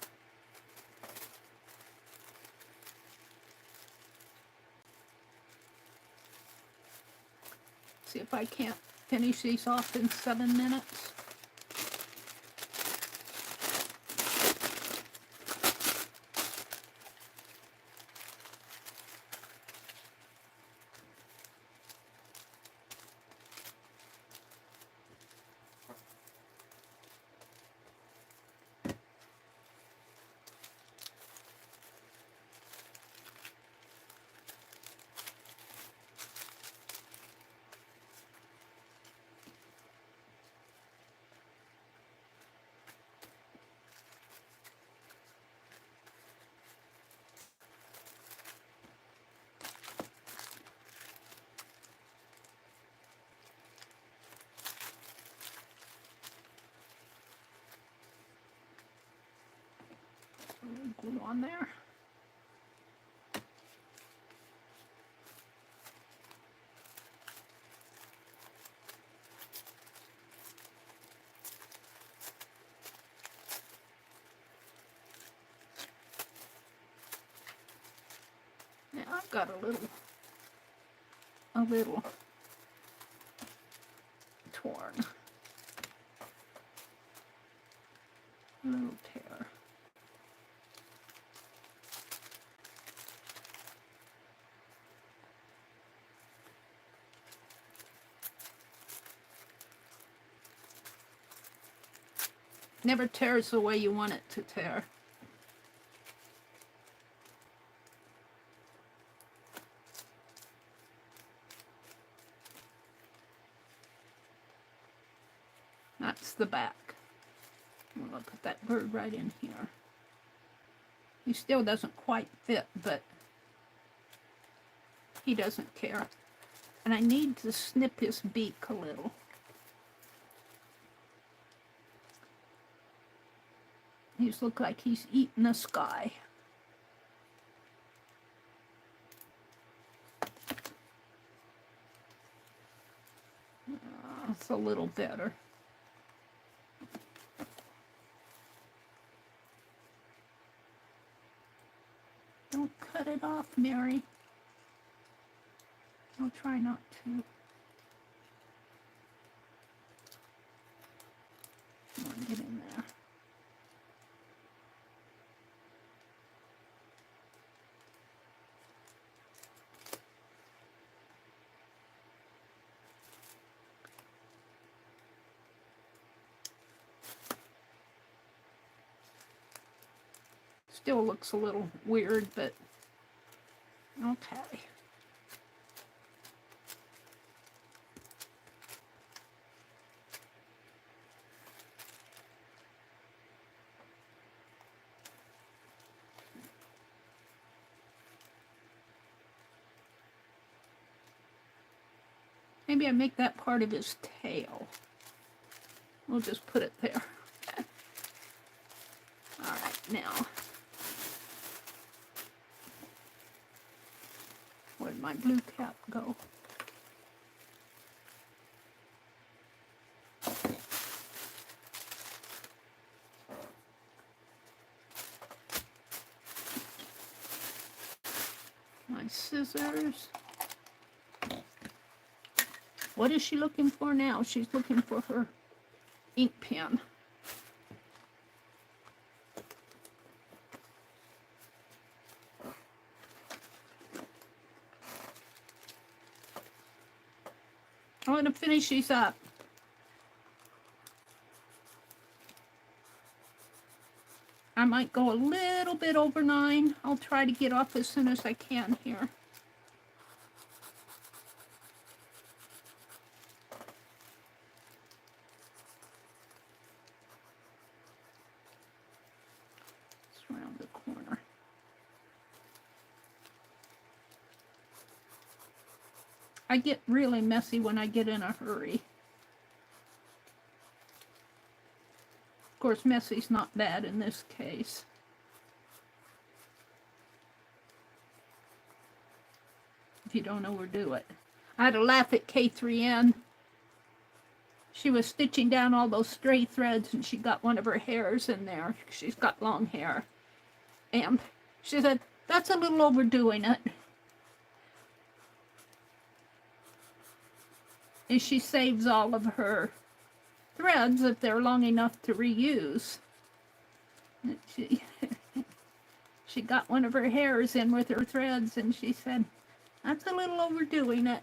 See if I can't finish these off in 7 minutes. Glue on there. Now I've got a little torn. A little tear. Never tears the way you want it to tear. That's the back. I'm going to put that bird right in here. He still doesn't quite fit, but He doesn't care. And I need to snip his beak a little. He's look like he's eating the sky. It's a little better. Don't cut it off, Meri. I'll try not to. Come on, get in there. Still looks a little weird, but okay. Maybe I make that part of his tail. We'll just put it there. All right, now. Where'd my blue cap go? My scissors. What is she looking for now? She's looking for her ink pen. I'm going to finish these up. I might go a little bit over 9. I'll try to get off as soon as I can here. It's around the corner. I get really messy when I get in a hurry. Of course, messy's not bad in this case. If you don't overdo it. I had to laugh at K3N. She was stitching down all those stray threads and she got one of her hairs in there. She's got long hair. And she said, that's a little overdoing it. And she saves all of her threads if they're long enough to reuse. She got one of her hairs in with her threads and she said, that's a little overdoing it.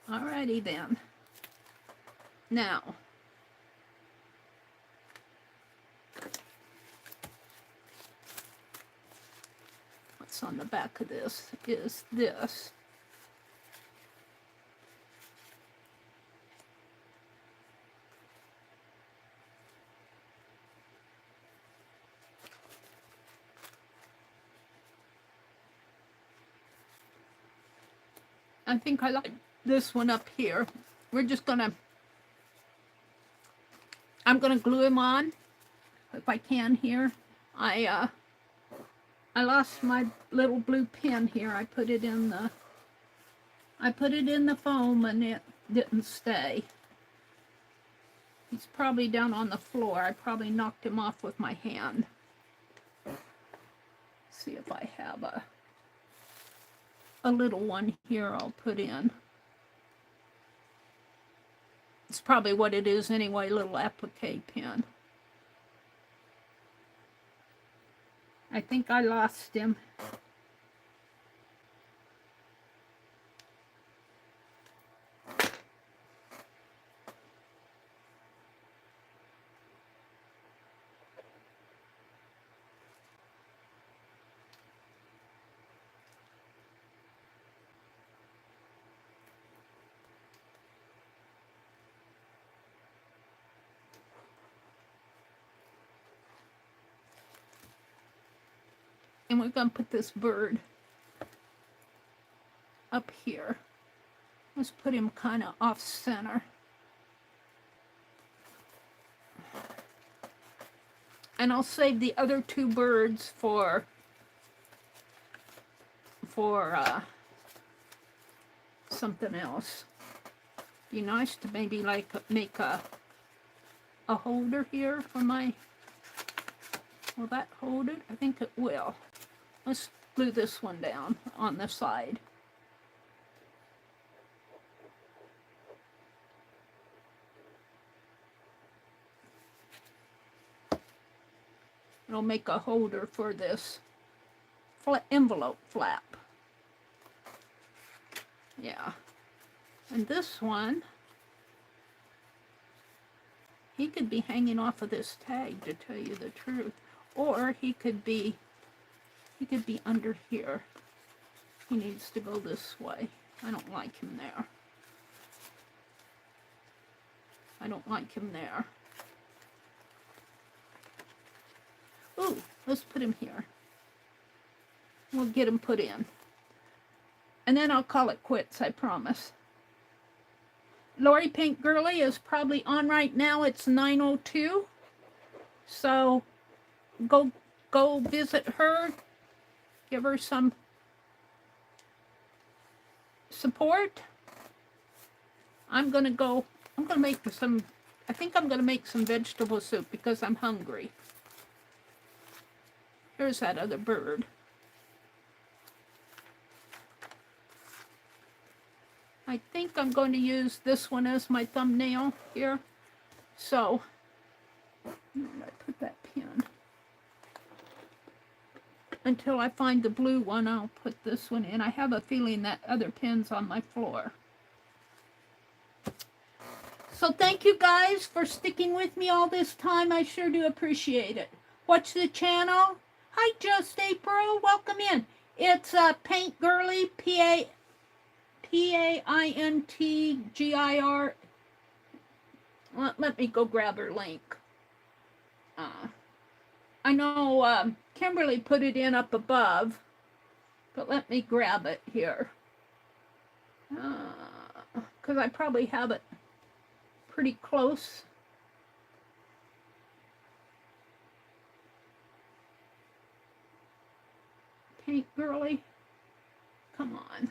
Alrighty then. Now, what's on the back of this is this. I think I like this one up here. We're just gonna, I'm gonna glue him on if I can here. I lost my little blue pen here. I put it in the foam and it didn't stay. He's probably down on the floor. I probably knocked him off with my hand. See if I have a little one here I'll put in. It's probably what it is anyway, little applique pen. I think I lost him. And we're going to put this bird up here. Let's put him kind of off center. And I'll save the other two birds for something else. Be nice to maybe like make a holder here for my, will that hold it? I think it will. Let's glue this one down on the side. It'll make a holder for this envelope flap. Yeah. And this one, he could be hanging off of this tag, to tell you the truth. Or he could be under here. He needs to go this way. I don't like him there. I don't like him there. Ooh, let's put him here. We'll get him put in. And then I'll call it quits, I promise. Lori Pink Girly is probably on right now. It's 9:02. So go visit her. Give her some support. I think I'm gonna make some vegetable soup because I'm hungry. Here's that other bird. I think I'm going to use this one as my thumbnail here. So, where did I put that pin? Until I find the blue one, I'll put this one in. I have a feeling that other pin's on my floor. So thank you guys for sticking with me all this time. I sure do appreciate it. Watch the channel. Hi, Just April. Welcome in. It's Paint Girly, P-A-I-N-T-G-I-R. Let me go grab her link. I know Kimberly put it in up above, but let me grab it here. Because I probably have it pretty close. Paint Girly, come on.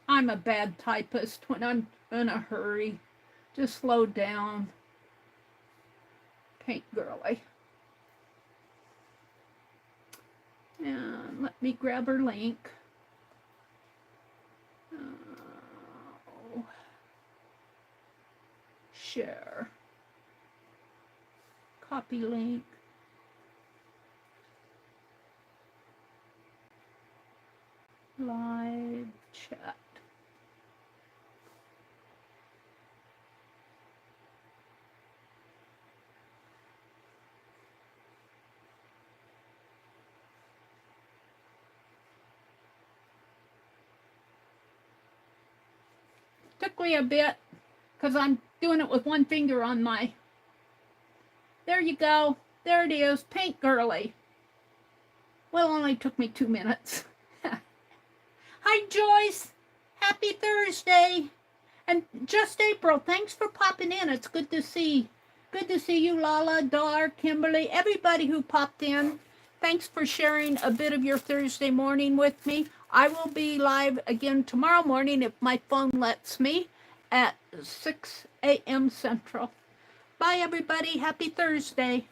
I'm a bad typist when I'm in a hurry. Just slow down. Paint Girly. And let me grab her link. Share. Copy link. Live chat. Took me a bit because I'm doing it with one finger on my. There you go. There it is. Paint Girly. Well, it only took me 2 minutes. Hi, Joyce. Happy Thursday. And Just April, thanks for popping in. It's good to see. Good to see you, Lala, Dar, Kimberly, everybody who popped in. Thanks for sharing a bit of your Thursday morning with me. I will be live again tomorrow morning if my phone lets me at 6 a.m. Central. Bye, everybody. Happy Thursday.